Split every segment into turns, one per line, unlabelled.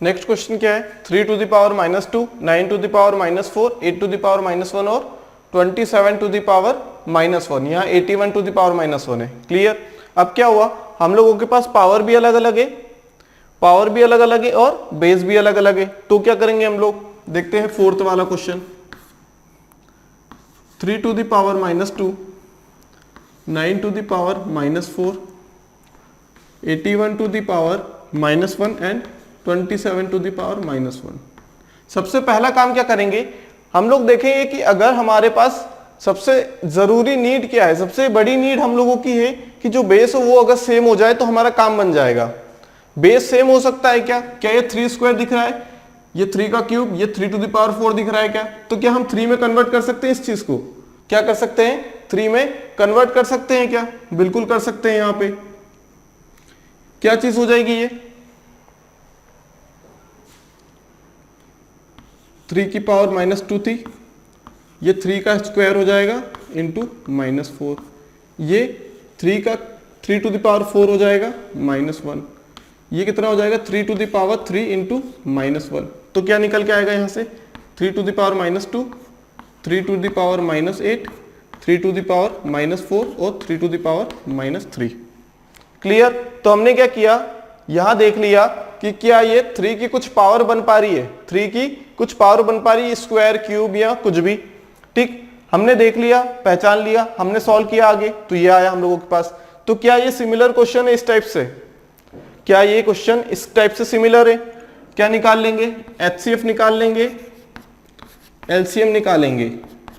Next question क्या है, 3 to the power -2, 9 to the power -4, 8 to the power -1 और 27 to the power -1। यहाँ 81 to the power -1 है। Clear. अब क्या हुआ, हम लोगों के पास पावर भी अलग अलग है, पावर भी अलग अलग है और बेस भी अलग अलग है। तो क्या करेंगे हम लोग, देखते हैं फोर्थ वाला question. 3 to the power -2, 9 to the power -4, 81 to the power -1 and 27 to the power -1। सबसे पहला काम क्या करेंगे, हम लोग देखेंगे कि अगर हमारे पास सबसे जरूरी नीड क्या है, सबसे बड़ी नीड हम लोगों की है कि जो बेस हो वो अगर सेम हो जाए तो हमारा काम बन जाएगा। बेस सेम हो सकता है क्या, क्या ये 3 स्क्वायर दिख रहा है, ये 3 का क्यूब, ये 3 टू द पावर 4 दिख रहा है क्या, तो क्या हम 3 में कन्वर्ट कर सकते हैं इस चीज को, क्या कर सकते हैं, 3 में कन्वर्ट कर सकते हैं क्या, बिल्कुल कर सकते हैं। यहां पे क्या चीज हो जाएगी, ये 3 की पावर -2 थी, ये 3 का स्क्वायर हो जाएगा इंटू -4, ये 3 टू द पावर 4 हो जाएगा -1, ये कितना हो जाएगा 3 टू द पावर 3 इंटू -1। तो क्या निकल के आएगा यहाँ से, 3 to the power -2, 3 to the power -8, 3 to the power -4 और 3 टू द पावर -3। क्लियर। तो हमने क्या किया, यहां देख लिया कि क्या ये 3 की कुछ पावर बन पा रही है, 3 की कुछ पावर बन पा रही है, स्क्वायर क्यूब या कुछ भी। ठीक, हमने देख लिया, पहचान लिया, हमने सॉल्व किया आगे, तो ये आया हम लोगों के पास। तो क्या ये सिमिलर क्वेश्चन है इस टाइप से, क्या ये क्वेश्चन इस टाइप से सिमिलर है, क्या निकाल लेंगे, HCF निकाल लेंगे, LCM निकालेंगे।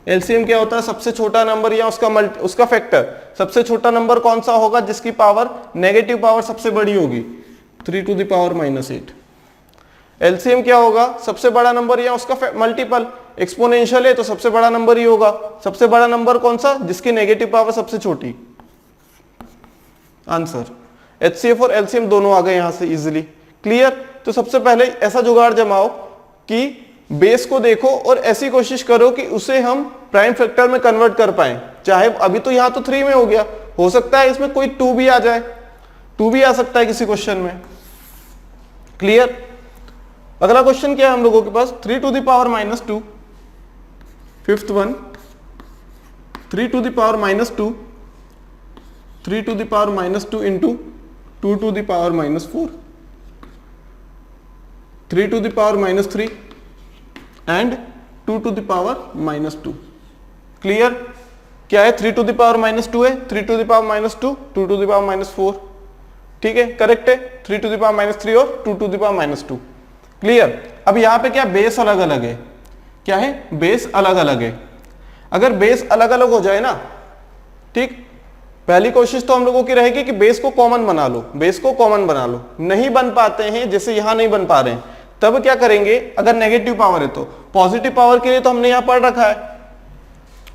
LCM क्या होता है, सबसे छोटा नंबर या उसका फैक्टर, सबसे छोटा नंबर कौन सा होगा जिसकी पावर नेगेटिव पावर सबसे बड़ी होगी, 3 टू द पावर -8। LCM क्या होगा, सबसे बड़ा नंबर या उसका मल्टीपल, एक्सपोनेंशियल है तो सबसे बड़ा नंबर ही होगा। सबसे बड़ा नंबर कौन सा, जिसकी नेगेटिव पावर सबसे छोटी। आंसर HCF और LCM दोनों आ गए यहां से इजीली। क्लियर। तो सबसे पहले ऐसा जुगाड़ जमाओ कि बेस को देखो और ऐसी कोशिश करो कि उसे हम प्राइम फैक्टर में कन्वर्ट कर पाए। चाहे अभी तो यहां तो 3 में हो गया, हो सकता है इसमें कोई 2 भी आ जाए, 2 भी आ सकता है किसी क्वेश्चन में। क्लियर। अगला क्वेश्चन क्या है हम लोगों के पास, 3 to the power -2, fifth one, 3 to the power -2, 3 to the power -2 into 2 to the power -4, 3 to the power -3 and 2 to the power -2। Clear. क्या है, 3 टू द पावर -2 है, 3 to the power -2, 2 to the power -4। ठीक है, correct है, 3 to the power -3 और 2 to the power -2। Clear. अब यहां पे क्या, बेस अलग अलग है, क्या है, बेस अलग अलग है। अगर बेस अलग अलग हो जाए ना, ठीक, पहली कोशिश तो हम लोगों की रहेगी कि बेस को कॉमन बना लो, बेस को कॉमन बना लो। नहीं बन पाते हैं, जैसे यहां नहीं बन पा रहे हैं, तब क्या करेंगे, अगर नेगेटिव पावर है तो पॉजिटिव पावर के लिए तो हमने यहां पढ़ रखा है,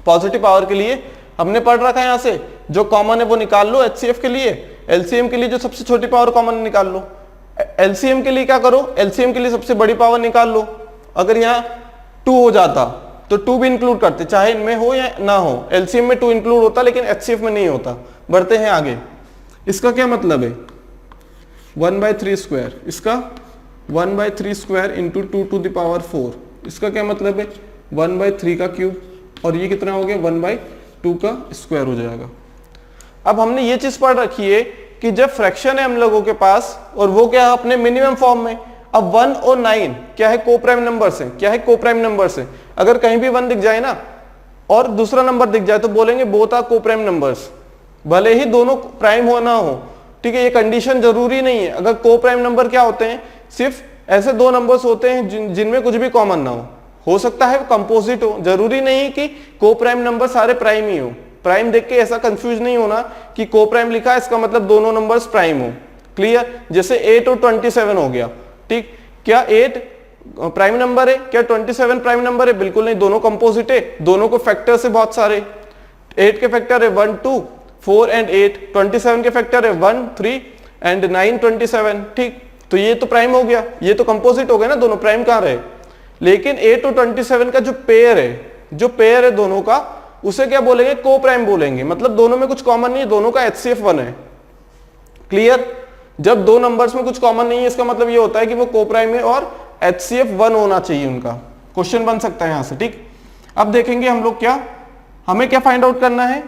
पॉजिटिव पावर के लिए हमने पढ़ रखा है, यहां से जो कॉमन है वो निकाल लो HCF के लिए, LCM के लिए जो सबसे छोटी पावर कॉमन निकाल लो। LCM के लिए क्या करो, LCM के लिए सबसे बड़ी पावर निकाल लो। अगर यहाँ 2 हो जाता तो 2 भी इंक्लूड करते, चाहे इनमें हो या ना हो, LCM में 2 इंक्लूड होता लेकिन HCF में नहीं होता। बढ़ते हैं आगे, इसका क्या मतलब है, 1/3 स्क्वायर, इसका 1/3 square into 2 to the power 4, इसका क्या मतलब है 1/3 का क्यूब, और ये कितना हो गया 1/2 का स्क्वायर हो जाएगा। अब हमने ये चीज पढ़ रखी है कि जब फ्रैक्शन है हम लोगों के पास और वो क्या है अपने मिनिमम फॉर्म में, अब 1 और 9 क्या है, को प्राइम नंबर्स हैं, क्या है, को प्राइम नंबर्स हैं। अगर कहीं भी 1 दिख जाए ना और दूसरा नंबर दिख जाए तो बोलेंगे बोथ आर को प्राइम नंबर्स, भले ही दोनों प्राइम हो ना हो। ठीक है, ये कंडीशन जरूरी नहीं है। अगर को प्राइम नंबर क्या होते हैं, सिर्फ ऐसे 2 नंबर्स होते हैं जिनमें कुछ भी कॉमन ना हो सकता है कंपोजिट हो, जरूरी नहीं कि को प्राइम नंबर सारे प्राइम ही हो। प्राइम देख के ऐसा कंफ्यूज नहीं होना कि को प्राइम लिखा है इसका मतलब दोनों नंबर्स प्राइम हो। क्लियर। जैसे 8 और 27 हो गया, ठीक, क्या 8 प्राइम नंबर है, क्या 27 प्राइम नंबर है, बिल्कुल नहीं, दोनों कंपोजिट है, दोनों को फैक्टर्स है बहुत सारे। 8 के फैक्टर है 1 2 4 एंड 8, 27 के फैक्टर है 1 3 एंड 9 27। ठीक, तो ये तो प्राइम हो गया, ये तो कंपोजिट हो गया ना, दोनों प्राइम कहां रहे। लेकिन 8 और 27 का जो पेयर है दोनों का, उसे क्या बोलेंगे, को प्राइम बोलेंगे, मतलब दोनों में कुछ कॉमन नहीं है, दोनों का HCF 1 है। क्लियर। जब दो नंबर्स में कुछ कॉमन नहीं है इसका मतलब ये होता है कि वो कोप्राइम है और HCF 1 होना चाहिए उनका। क्वेश्चन बन सकता है यहां से, ठीक। अब देखेंगे हम लोग क्या, हमें क्या फाइंड आउट करना है,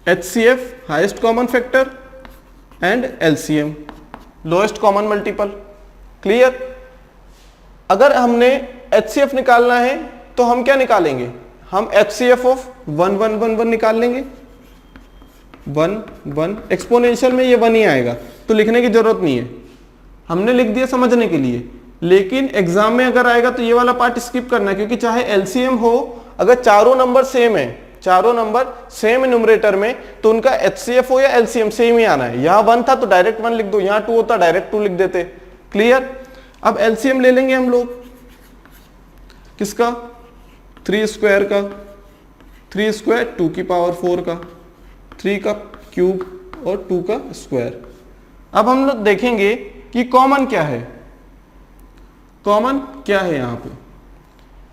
HCF highest common factor and LCM lowest common multiple. Clear. अगर हमने HCF निकालना है तो हम क्या निकालेंगे, हम HCF ऑफ 1 1 1 1 निकाल लेंगे। 1 1 एक्सपोनेंशियल में ये 1 ही आएगा तो लिखने की जरूरत नहीं है, हमने लिख दिया समझने के लिए। लेकिन एग्जाम में अगर आएगा तो ये वाला पार्ट स्किप करना है, क्योंकि चाहे LCM हो, अगर चारों नंबर सेम है, चारों नंबर सेम न्यूमरेटर में, तो उनका HCF हो या LCM सेम ही आना है। यहाँ 1 था तो डायरेक्ट 1 लिख दो, यहाँ 2 होता डायरेक्ट 2 लिख देते। क्लियर। अब LCM ले लेंगे हम लोग, किसका, 3 स्क्वायर का, 3 स्क्वायर 2 की पावर 4 का, 3 का क्यूब और 2 का स्क्वायर। अब हम लोग देखेंगे कि कॉमन क्या है, कॉमन क्या है यहाँ पे।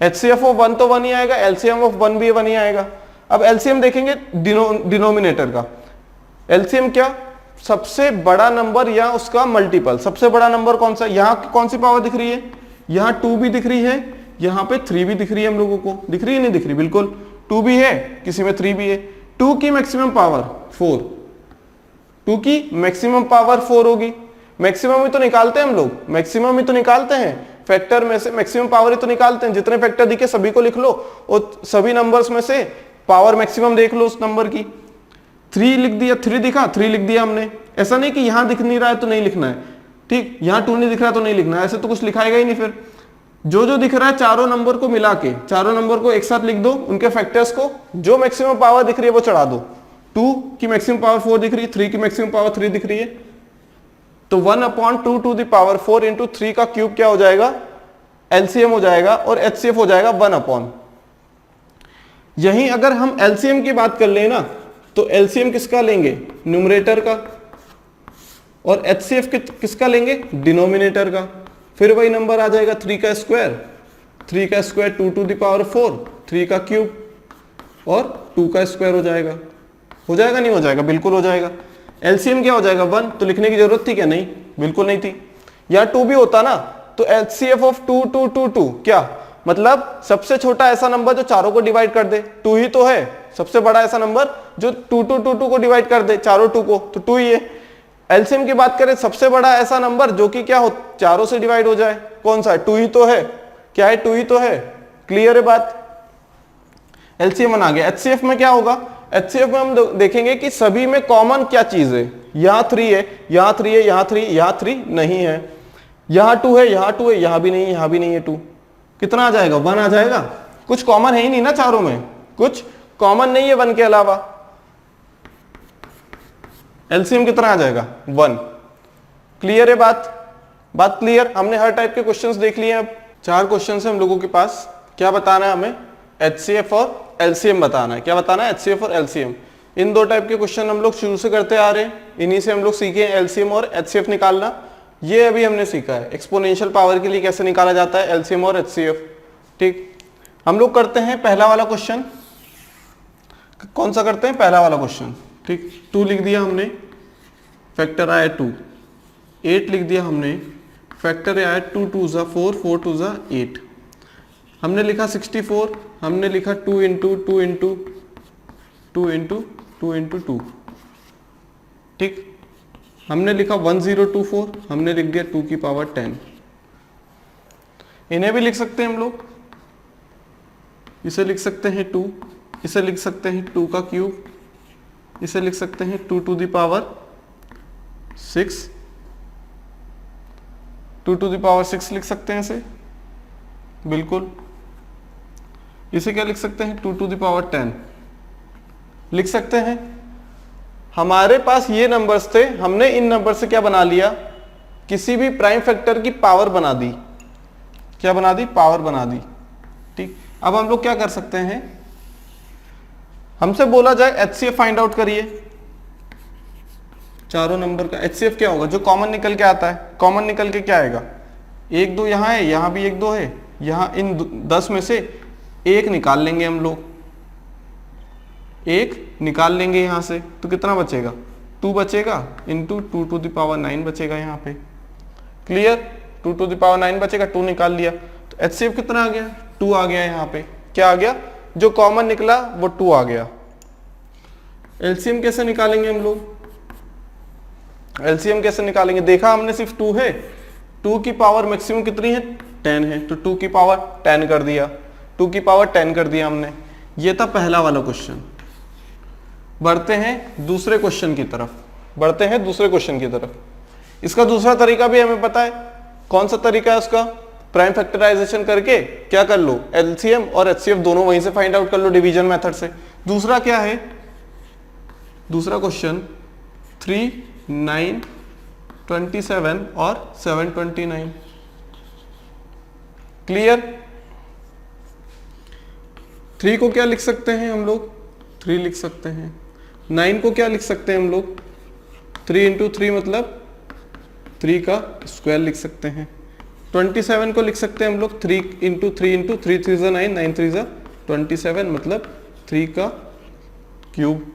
HCF ऑफ 1 तो 1 ही आएगा, LCM ऑफ 1 भी 1 ही आएगा। अब LCM देखेंगे डिनोमिनेटर का। LCM क्या, सबसे बड़ा नंबर या उसका मल्टीपल। सबसे बड़ा नंबर कौन सा, यहाँ कौन सी पावर दिख रही है, यहाँ 2 भी दिख रही है, यहाँ पे 3 भी दिख रही है। हम लोगों को दिख रही है, नहीं दिख रही, बिल्कुल 2 भी है, किसी में 3 भी है। 2 की मैक्सिमम पावर 4, 2 की मैक्सिमम पावर 4 होगी। मैक्सिमम ही तो निकालते हैं हम लोग, मैक्सिमम ही तो निकालते हैं, फैक्टर में से मैक्सिमम पावर ही तो निकालते हैं। जितने फैक्टर दिखे सभी को लिख लो और सभी नंबर्स में से पावर मैक्सिमम देख लो उस नंबर की। 3 लिख दिया, 3 दिखा, 3 लिख दिया हमने। ऐसा नहीं कि यहां दिख नहीं रहा है तो नहीं लिखना है, ठीक, यहां 2 नहीं दिख रहा तो नहीं लिखना है, ऐसे तो कुछ लिखाएगा ही नहीं। फिर जो जो दिख रहा है चारों नंबर को मिला के, चारों नंबर को एक साथ लिख दो, उनके फैक्टर्स को, जो मैक्सिमम पावर दिख रही है वो चढ़ा दो। 2 की मैक्सिमम पावर 4 दिख रही है, 3 की मैक्सिमम पावर 3 दिख रही है, तो 1/2 टू द पावर 4 इंटू 3 का क्यूब क्या हो जाएगा, LCM हो जाएगा, और HCF हो जाएगा 1/। यहीं अगर हम LCM की बात कर लें ना, तो LCM किसका लेंगे, न्यूमरेटर का, और HCF किसका लेंगे, डिनोमिनेटर का। फिर वही नंबर आ जाएगा 3 का स्क्वायर, 3 का स्क्वायर 2 टू द पावर 4, 3 का क्यूब और 2 का स्क्वायर हो जाएगा। हो जाएगा नहीं हो जाएगा, बिल्कुल हो जाएगा। LCM क्या हो जाएगा 1, तो लिखने की जरूरत थी क्या, नहीं, बिल्कुल नहीं थी। या 2 भी होता ना तो HCF ऑफ 2 2 2 2 क्या मतलब, सबसे छोटा ऐसा नंबर जो चारों को डिवाइड कर दे, 2 ही तो है। सबसे बड़ा ऐसा नंबर जो 2 2 2 2 को डिवाइड कर दे, चारों 2 को, तो 2 ही है। LCM की बात करें, सबसे बड़ा ऐसा नंबर जो कि क्या हो, चारों से डिवाइड हो जाए, कौन सा है, 2 ही तो है। क्या है, 2 ही तो है। क्लियर है बात। LCM आ गया। HCF में क्या होगा, HCF में हम देखेंगे कि सभी में कॉमन क्या चीज है। यहाँ 3 है, यहाँ 3 है, यहाँ 3, यहाँ 3 नहीं है, यहाँ 2 है, यहाँ 2 है, यहाँ भी नहीं है, यहाँ भी नहीं है 2। कितना आ जाएगा, 1 आ जाएगा। कुछ कॉमन है ही नहीं ना चारों में, कुछ कॉमन नहीं है 1 के अलावा। LCM कितना आ जाएगा, 1। क्लियर है बात, बात क्लियर। हमने हर टाइप के क्वेश्चंस देख लिए। अब 4 क्वेश्चंस है हम लोगों के पास। क्या बताना है हमें, HCF और LCM बताना है। क्या बताना है, HCF और LCM। इन 2 टाइप के क्वेश्चन हम लोग शुरू से करते आ रहे हैं, इन्हीं से हम लोग सीखे हैं LCM और HCF निकालना। ये अभी हमने सीखा है एक्सपोनेंशियल पावर के लिए कैसे निकाला जाता है LCM और HCF। ठीक, हम लोग करते हैं पहला वाला क्वेश्चन। कौन सा करते हैं, पहला वाला क्वेश्चन। ठीक, 2 लिख दिया हमने, फैक्टर आया 2। 8 लिख दिया हमने, फैक्टर आया 2 2 ज़ा 4, 4 2 ज़ा 8। हमने लिखा 64, हमने लिखा 2 इंटू 2 इंटू 2 इंटू 2 इंटू 2। ठीक, हमने लिखा 1024, हमने लिख दिया 2 की पावर 10। इन्हें भी लिख सकते हैं हम लोग, इसे लिख सकते हैं 2, इसे लिख सकते हैं 2 का क्यूब, इसे लिख सकते हैं 2 to the power 6, 2 to the power 6 लिख सकते हैं इसे, बिल्कुल। इसे क्या लिख सकते हैं, 2 टू द पावर 10 लिख सकते हैं। हमारे पास ये नंबर्स थे, हमने इन नंबर से क्या बना लिया, किसी भी प्राइम फैक्टर की पावर बना दी। क्या बना दी, पावर बना दी। ठीक, अब हम लोग क्या कर सकते हैं, हमसे बोला जाए HCF फाइंड आउट करिए चारों नंबर का। HCF क्या होगा, जो कॉमन निकल के आता है। कॉमन निकल के क्या आएगा, 1 2 यहाँ है, यहाँ भी 1 2 है, यहाँ इन 10 में से 1 निकाल लेंगे हम लोग, 1 निकाल लेंगे यहाँ से, तो कितना बचेगा, 2 बचेगा इंटू 2 टू द पावर 9 बचेगा यहाँ पे। क्लियर, 2 टू द पावर 9 बचेगा, 2 निकाल लिया तो एचसीएफ कितना आ गया, 2 आ गया। यहाँ पे क्या आ गया, जो कॉमन निकला वो 2 आ गया। एलसीएम कैसे निकालेंगे हम लोग, एलसीएम कैसे निकालेंगे, देखा हमने सिर्फ 2 है, 2 की पावर मैक्सिमम कितनी है 10 है, तो 2 की पावर 10 कर दिया, 2 की पावर 10 कर दिया हमने। ये था पहला वाला क्वेश्चन। बढ़ते हैं दूसरे क्वेश्चन की तरफ, बढ़ते हैं दूसरे क्वेश्चन की तरफ। इसका दूसरा तरीका भी हमें पता है, कौन सा तरीका है उसका, प्राइम फैक्टराइजेशन करके क्या कर लो, एलसीएम और एचसीएफ दोनों वहीं से फाइंड आउट कर लो डिवीजन मेथड से। दूसरा क्या है, दूसरा क्वेश्चन 3, 9, 27 और 729। क्लियर, 3 को क्या लिख सकते हैं हम लोग, 3 लिख सकते हैं। 9 को क्या लिख सकते हैं हम लोग, 3 इंटू 3 मतलब 3 का स्क्वायर लिख सकते हैं। 27 को लिख सकते हैं हम लोग 3 इंटू 3 इंटू 3 3 ज़ा 9, 9 3 ज़ा 27 मतलब 3 का क्यूब।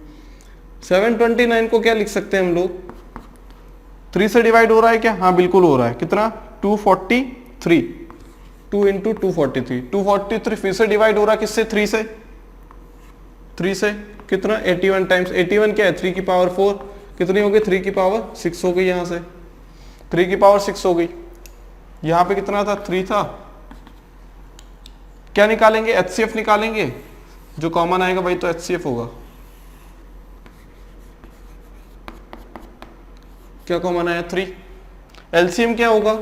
729 को क्या लिख सकते हैं हम लोग, 3 से डिवाइड हो रहा है क्या, हाँ बिल्कुल हो रहा है, कितना 243, 2 इंटू 243, 243 फिर से डिवाइड हो रहा है किससे, 3 से, 3 से कितना 81 टाइम्स, 81 क्या है 3 की पावर 4, कितनी हो गई 3 की पावर 6 हो गई, यहाँ से 3 की पावर 6 हो गई। यहाँ पे कितना था 3 था, क्या निकालेंगे एचसीएफ निकालेंगे, जो कॉमन आएगा भाई तो एचसीएफ होगा। क्या कॉमन आया 3, एलसीएम क्या होगा,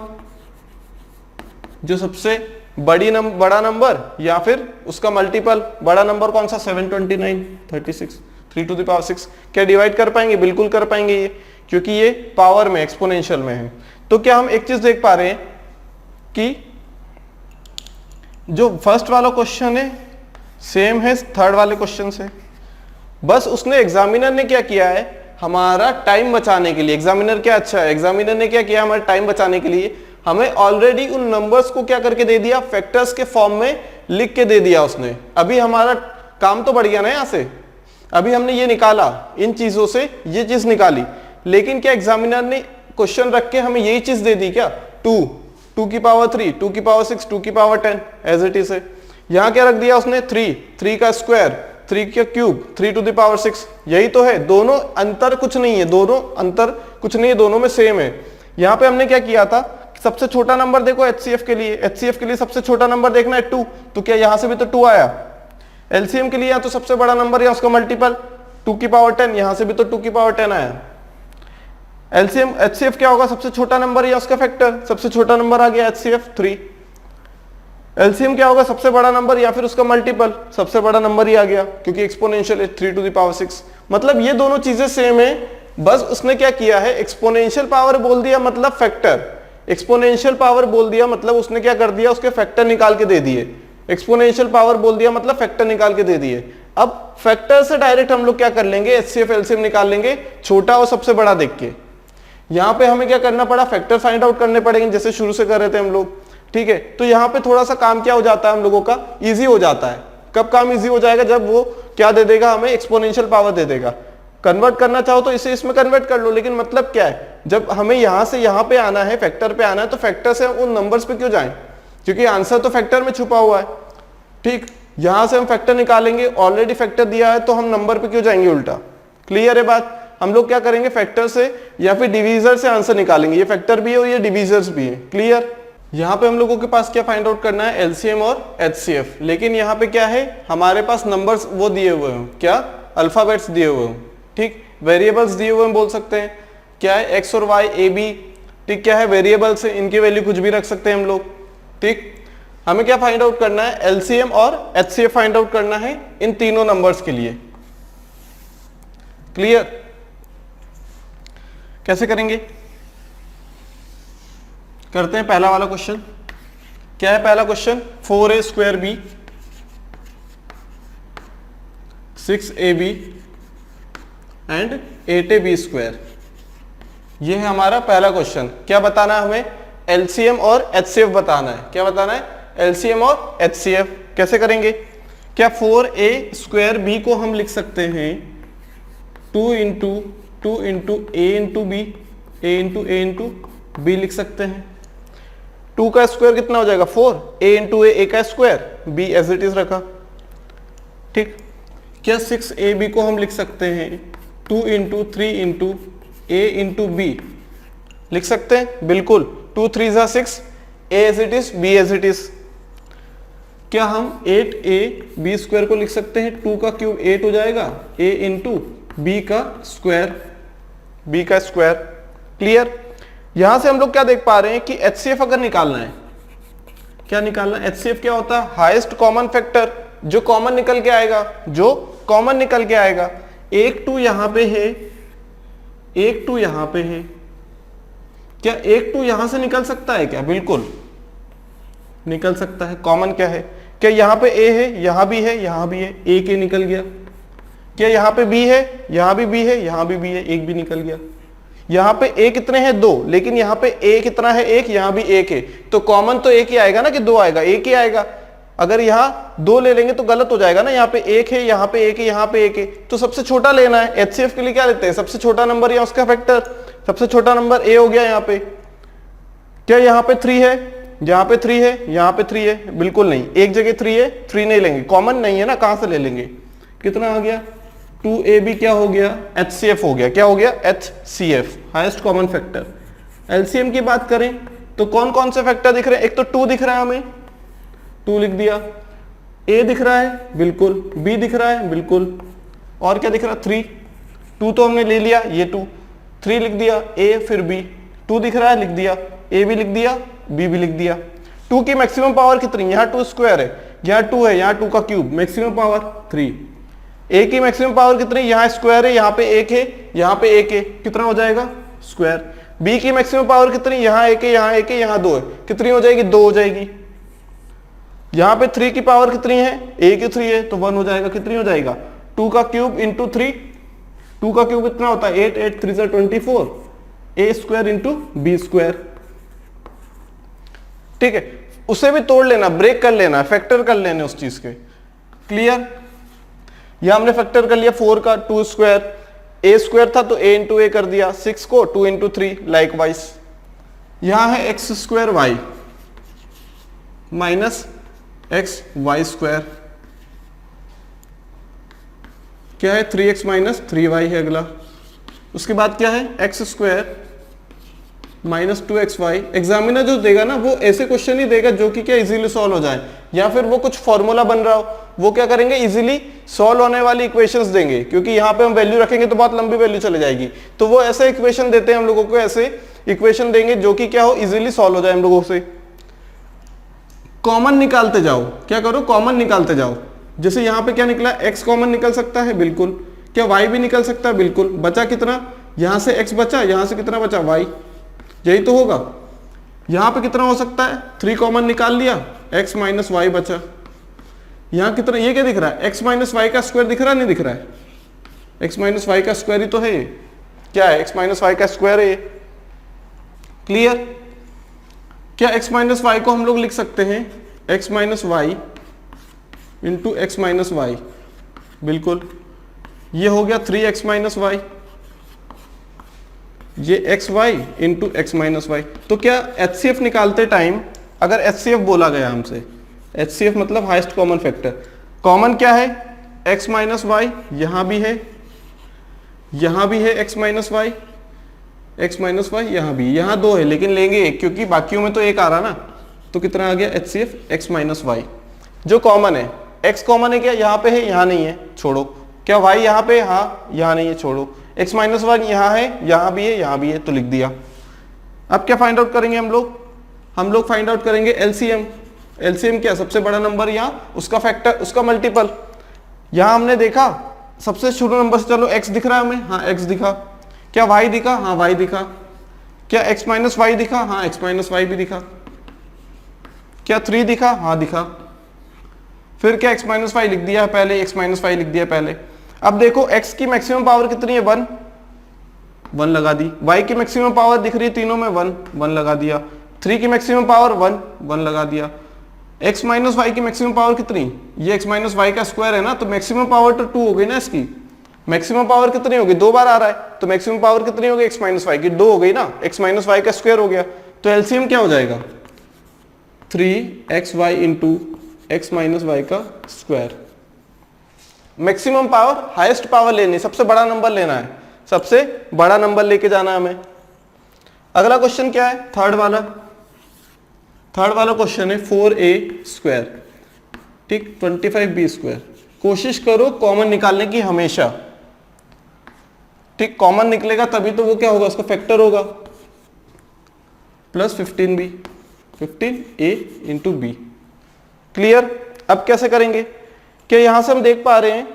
जो सबसे बड़ा नंबर या फिर उसका मल्टीपल, बड़ा नंबर कौन सा 729, 36, 3 टू द पावर 6। क्या डिवाइड कर पाएंगे, बिल्कुल कर पाएंगे ये, क्योंकि ये पावर में एक्सपोनेंशियल में है। तो क्या हम एक चीज देख पा रहे हैं कि जो फर्स्ट वाला क्वेश्चन है सेम है थर्ड वाले क्वेश्चन से, बस उसने एग्जामिनर ने क्या किया है, हमारा टाइम बचाने के लिए, एग्जामिनर क्या अच्छा है, एग्जामिनर ने क्या किया, हमारा टाइम बचाने के लिए हमें ऑलरेडी उन नंबर्स को क्या करके दे दिया, फैक्टर्स के फॉर्म में लिख के दे दिया उसने। अभी हमारा काम तो बढ़ गया ना यहाँ से, अभी हमने ये निकाला, इन चीजों से ये चीज निकाली, लेकिन क्या एग्जामिनर ने क्वेश्चन रख के हमें यही चीज दे दी क्या, 2 की पावर 3, 2 की पावर 6, 2 की पावर 10 एज इट इज है। यहाँ क्या रख दिया उसने 3 का स्क्वायर, 3 का क्यूब, 3 टू द पावर 6, यही तो है, दोनों अंतर कुछ नहीं है, दोनों अंतर कुछ नहीं है, दोनों में सेम है। यहाँ पे हमने क्या किया था, सबसे छोटा नंबर देखो एचसीएफ के लिए, एचसीएफ के लिए सबसे छोटा नंबर देखना है 2, तो क्या यहां से भी तो 2 आया। एलसीएम के लिए या तो सबसे बड़ा नंबर या उसका मल्टीपल 2 की पावर 10, यहां से भी तो 2 की पावर 10 आया। एलसीएम एचसीएफ क्या होगा, सबसे छोटा नंबर या उसका फैक्टर, सबसे छोटा नंबर आ गया एचसीएफ 3। एलसीएम क्या होगा, सबसे बड़ा नंबर या फिर उसका मल्टीपल, सबसे बड़ा नंबर ही आ गया क्योंकि एक्सपोनेंशियल 3 टू द पावर 6। मतलब ये दोनों चीजें सेम है, बस उसने क्या किया है, एक्सपोनेंशियल पावर बोल दिया मतलब फैक्टर, एक्सपोनेंशियल पावर बोल दिया मतलब उसने क्या कर दिया, उसके फैक्टर निकाल के दे दिए। एक्सपोनेंशियल पावर बोल दिया मतलब फैक्टर निकाल के दे दिए। अब फैक्टर से डायरेक्ट हम लोग क्या कर लेंगे, एचसीएफ एलसीएम निकाल लेंगे छोटा और सबसे बड़ा देख के। यहाँ पे हमें क्या करना पड़ा, फैक्टर फाइंड आउट करने पड़ेंगे जैसे शुरू से कर रहे थे हम लोग, ठीक है। तो यहाँ पे थोड़ा सा काम क्या हो जाता है हम लोगों का, ईजी हो जाता है। कब काम ईजी हो जाएगा, जब वो क्या दे देगा हमें, एक्सपोनेंशियल पावर दे देगा। कन्वर्ट करना चाहो तो इसे इसमें कन्वर्ट कर लो, लेकिन मतलब क्या है, जब हमें यहां से यहां पे आना है, फैक्टर पे आना है, तो फैक्टर से उन नंबर्स पे क्यों जाएं, क्योंकि आंसर तो फैक्टर में छुपा हुआ है। ठीक, यहां से हम फैक्टर निकालेंगे, ऑलरेडी फैक्टर दिया है, तो हम नंबर पे क्यों जाएंगे उल्टा। क्लियर है बात। हम लोग क्या करेंगे, फैक्टर से या फिर डिवीजर से आंसर निकालेंगे, ये फैक्टर भी है और ये डिवीजर्स भी है। क्लियर। यहाँ पे हम लोगों के पास क्या फाइंड आउट करना है, एलसीएम और एचसीएफ, लेकिन यहाँ पे क्या है, हमारे पास नंबर्स वो दिए हुए हैं, क्या अल्फाबेट्स दिए हुए हैं, ठीक, वेरिएबल्स दिए हुए हैं बोल सकते हैं, क्या है एक्स और वाई ए बी, ठीक, क्या है वेरिएबल्स है, इनकी वैल्यू कुछ भी रख सकते हैं हम लोग। ठीक, हमें क्या फाइंड आउट करना है, एलसीएम और एचसीएफ फाइंड आउट करना है इन तीनों नंबर्स के लिए। क्लियर। कैसे करेंगे, करते हैं पहला वाला क्वेश्चन। क्या है पहला question, 4a square B 6ab and 8ab square, ये है हमारा पहला क्वेश्चन। क्या बताना है हमें, एलसीएम और एचसीएफ बताना है। क्या बताना है, एलसीएम और एचसीएफ। कैसे करेंगे, क्या 4a स्क्वायर बी को हम लिख सकते हैं 2 into 2 into A into B, A into B लिख सकते हैं। 2 का स्क्वायर कितना हो जाएगा 4, ए इंटू ए का square, B as it is रखा। ठीक, क्या 6ab को हम लिख सकते हैं 2 into 3 into A into B लिख सकते हैं? बिल्कुल। 2 3 जा 6, A as it is, B as it is. क्या हम 8ab स्क्वायर को लिख सकते हैं? 2 का क्यूब 8 हो जाएगा, ए इंटू बी का स्क्वायर, बी का स्क्वायर। क्लियर? यहां से हम लोग क्या देख पा रहे हैं कि HCF अगर निकालना है, क्या निकालना है? HCF क्या होता है? हाईएस्ट कॉमन फैक्टर, जो कॉमन निकल के आएगा, जो कॉमन निकल के आएगा। 1 2 यहां पे है, 1 2 यहां पे है, क्या 1 2 यहां से निकल सकता है क्या? बिल्कुल निकल सकता है। कॉमन क्या है? क्या यहां पे a है, यहां भी है, यहां भी है, एक ए निकल गया। क्या यहां पे b है, यहां भी b है, यहां भी b है, एक भी निकल गया। यहां पे a कितने हैं? 2, लेकिन यहां पे a कितना है? 1, यहां भी 1 है, तो कॉमन तो एक ही आएगा ना कि 2 आएगा? एक ही आएगा। अगर यहां 2 ले लेंगे तो गलत हो जाएगा ना, यहां पे 1 है, यहां पे 1 है, यहां पे 1 है, तो सबसे छोटा लेना है। HCF के लिए क्या लेते हैं? सबसे छोटा नंबर या उसका फैक्टर। सबसे छोटा नंबर a हो गया यहां पे। क्या यहां पे 3 है, यहां पे 3 है, यहां पे 3 है? बिल्कुल नहीं, एक जगह 3 है, 3 नहीं लेंगे, कॉमन नहीं है ना, कहां से ले लेंगे? कितना आ गया? 2ab क्या हो गया? HCF हो गया। क्या हो गया? HCF, highest common factor. LCM की बात करें तो कौन कौन से फैक्टर दिख रहे हैं? एक तो 2 दिख रहा है हमें, 2 लिख दिया। a दिख रहा है, बिल्कुल। b दिख रहा है, बिल्कुल। और क्या दिख रहा है? 3, 2 तो हमने ले लिया, ये 2, 3 लिख दिया, a फिर b। 2 दिख रहा है, लिख दिया, a भी लिख दिया, b भी लिख दिया। 2 की मैक्सिमम पावर कितनी? यहाँ 2 स्क्वायर है, यहाँ 2 है, यहाँ 2 का क्यूब, मैक्सिमम पावर 3। a की मैक्सिमम पावर कितनी? यहाँ स्क्वायर है, यहाँ पे 1 है, यहाँ पे 1 है, कितना हो जाएगा? स्क्वायर। b की मैक्सिमम पावर कितनी? यहाँ 1 है, यहाँ 1 है, यहाँ 2 है, कितनी हो जाएगी? 2 हो जाएगी। यहाँ पे 3 की पावर कितनी है? a की 3 है, तो 1 हो जाएगा। कितनी हो जाएगा? 2 का क्यूब इंटू 3, 2 का क्यूब कितना होता है? 8, 8 3 24, a square into B square. ठीक है, उसे भी तोड़ लेना, ब्रेक कर लेना, फैक्टर कर लेने उस चीज के। क्लियर? यह हमने फैक्टर कर लिया 4 का 2 स्क्वायर, a स्क्वायर था तो a इंटू ए कर दिया, 6 को 2 इंटू 3 लाइकवाइज। यहां है x square y minus X Y square, क्या है? 3x माइनस 3y है अगला। उसके बाद क्या है? X square minus 2xy। Examiner जो देगा ना वो ऐसे क्वेश्चन ही देगा जो कि क्या इजीली सॉल्व हो जाए, या फिर वो कुछ फॉर्मूला बन रहा हो, वो क्या करेंगे? इजीली सॉल्व होने वाली इक्वेशंस देंगे, क्योंकि यहाँ पे हम वैल्यू रखेंगे तो बहुत लंबी वैल्यू चले जाएगी, तो वो ऐसे इक्वेशन देते हैं हम लोगों को, ऐसे इक्वेशन देंगे जो कि क्या हो, इजीली सॉल्व हो जाए हम लोगों से। कॉमन निकालते जाओ, क्या करो? कॉमन निकालते जाओ। जैसे यहाँ पे क्या निकला? x कॉमन निकल सकता है, बिल्कुल। क्या y भी निकल सकता है? बिल्कुल। बचा कितना? यहाँ से x बचा, यहाँ से कितना बचा? y, यही तो होगा। यहाँ पे कितना हो सकता है? 3 कॉमन निकाल लिया, x माइनस वाई बचा। यहाँ कितना? ये क्या दिख रहा है? x माइनस वाई का स्क्वायर दिख रहा है, नहीं दिख रहा है? x माइनस वाई का स्क्वायर ही तो है, क्या है? x माइनस वाई का स्क्वायर है। क्लियर? क्या x माइनस वाई को हम लोग लिख सकते हैं x minus Y into X minus Y? बिल्कुल। ये हो गया 3x माइनस वाई, ये X Y into X minus Y. तो क्या HCF निकालते टाइम अगर HCF बोला गया हमसे, HCF मतलब हाईएस्ट कॉमन फैक्टर, कॉमन क्या है? x माइनस वाई, यहां भी है, यहां भी है x minus Y, x minus Y यहां भी, यहां 2 है लेकिन लेंगे 1 क्योंकि बाकियों में तो 1 आ रहा ना। तो कितना आ गया? HCF x माइनस वाई, जो कॉमन है। x कॉमन है क्या? यहाँ पे है, यहाँ नहीं है, छोड़ो। क्या y यहाँ पे? हाँ, यहाँ नहीं है, छोड़ो। x माइनस वन यहाँ है, यहाँ भी है, यहाँ भी है, तो लिख दिया। अब क्या फाइंड आउट करेंगे हम लोग? हम लोग फाइंड आउट करेंगे LCM। LCM क्या? सबसे बड़ा नंबर या उसका फैक्टर, उसका मल्टीपल। यहाँ हमने देखा सबसे छोटा नंबर से, चलो x दिख रहा है हमें, हाँ x दिखा। क्या y दिखा? हाँ y दिखा। क्या x माइनस वाई दिखा? हाँ x माइनस वाई भी दिखा। क्या 3 दिखा? हाँ दिखा। फिर क्या x माइनस वाई लिख दिया है पहले, x माइनस वाई लिख दिया पहले। अब देखो x की मैक्सिमम पावर कितनी है? 1, 1 लगा दी। y की मैक्सिमम पावर दिख रही है तीनों में 1, 1 लगा दिया। 3 की मैक्सिमम पावर 1, 1 लगा दिया। x माइनस वाई की मैक्सिमम पावर कितनी? ये x माइनस वाई का स्क्वायर है ना, तो मैक्सिमम पावर तो 2 हो गई ना इसकी। मैक्सिमम पावर कितनी होगी, 2 बार आ रहा है, तो मैक्सिमम पावर कितनी होगी x माइनस वाई की, 2 हो गई ना, x माइनस वाई का स्क्वायर हो गया, तो एलसीएम क्या हो जाएगा 3xy into X minus Y का square. Maximum power, highest power लेनी, सबसे बड़ा नंबर लेना है, सबसे बड़ा नंबर लेके जाना है हमें। अगला क्वेश्चन क्या है, थर्ड वाला क्वेश्चन है 4a स्क्वायर, ठीक, 25b स्क्वायर। कोशिश करो कॉमन निकालने की हमेशा, ठीक, कॉमन निकलेगा तभी तो वो क्या होगा, उसका फैक्टर होगा, plus 15b, 15a into B. Clear. अब कैसे करेंगे, क्या यहां से हम देख पा रहे हैं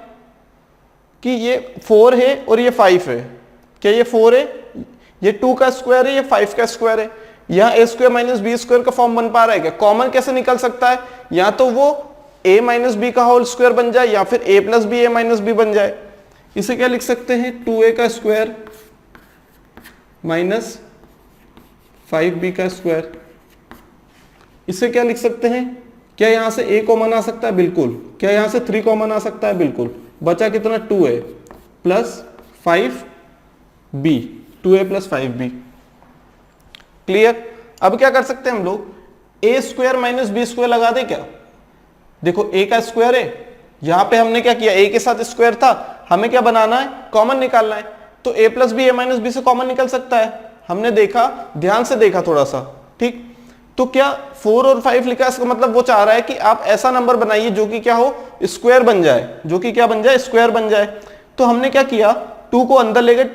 कि ये 4 है और ये 5 है, क्या ये 4 है, ये 2 का स्क्वायर है, ये 5 का स्क्वायर है, यहां a square minus B square का फॉर्म बन पा रहा है क्या, कॉमन कैसे निकल सकता है, या तो वो a माइनस बी का होल स्क्वायर बन जाए या फिर a plus B a minus B बन जाए। इसे क्या लिख सकते हैं, 2a का स्क्वायर माइनस 5b का स्क्वायर। इसे क्या लिख सकते हैं, क्या यहां से a कॉमन आ सकता है, बिल्कुल। क्या यहां से 3 कॉमन आ सकता है, बिल्कुल। बचा कितना, 2a plus 5b, 2a plus 5b। Clear. अब क्या कर सकते हैं हम लोग, a square minus B square लगा दे क्या, देखो a का स्क्वायर है, यहां पे हमने क्या किया, a के साथ स्क्वायर था, हमें क्या बनाना है, कॉमन निकालना है, तो a plus B a minus B से कॉमन निकल सकता है, हमने देखा, ध्यान से देखा थोड़ा सा, ठीक। तो क्या 4 और 5 लिखा, इसका मतलब वो चाह रहा है कि आप ऐसा नंबर बनाइए जो कि क्या हो, स्क्वायर बन जाए, जो कि क्या बन जाए, स्क्वायर बन जाए। तो हमने क्या किया, 2 को अंदर ले गए,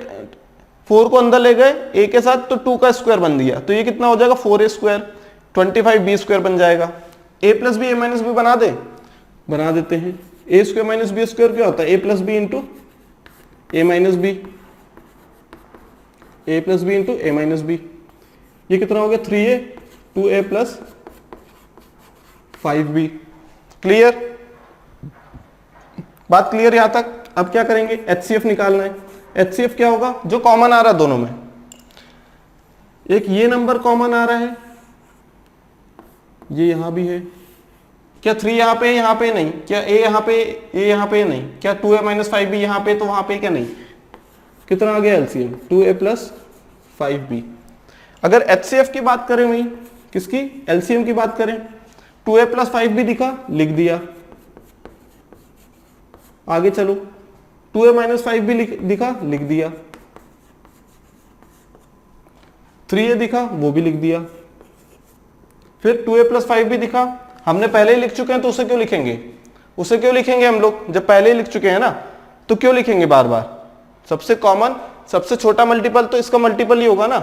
4 को अंदर ले गए a के साथ, तो 2 का स्क्वायर बन दिया, तो ये कितना हो जाएगा, 4a स्क्वायर, 25b स्क्वायर बन जाएगा। a plus B a minus B बना देते हैं। a square minus B square क्या होता है, a plus B into a minus B, a plus B into a minus B. ये कितना हो गया, 3a 2a plus 5b। Clear, बात क्लियर यहां तक। अब क्या करेंगे, HCF निकालना है। HCF क्या होगा, जो कॉमन आ रहा है दोनों में, एक ये नंबर कॉमन आ रहा है, ये यहां भी है, क्या 3 यहां पे नहीं, क्या a यहां पे नहीं, क्या 2a माइनस 5b यहां पे, तो वहां पे क्या नहीं, कितना आ गया LCM, 2a प्लस 5b। अगर HCF की बात करें, वही किसकी, LCM की बात करें, 2a प्लस 5b दिखा, लिख दिया। आगे चलो, 2a माइनस 5b दिखा, लिख दिया। 3a दिखा, वो भी लिख दिया। फिर 2a प्लस 5b दिखा, हमने पहले ही लिख चुके हैं, तो उसे क्यों लिखेंगे हम लोग, जब पहले ही लिख चुके हैं ना, तो क्यों लिखेंगे बार बार। सबसे कॉमन, सबसे छोटा मल्टीपल तो इसका मल्टीपल ही होगा ना।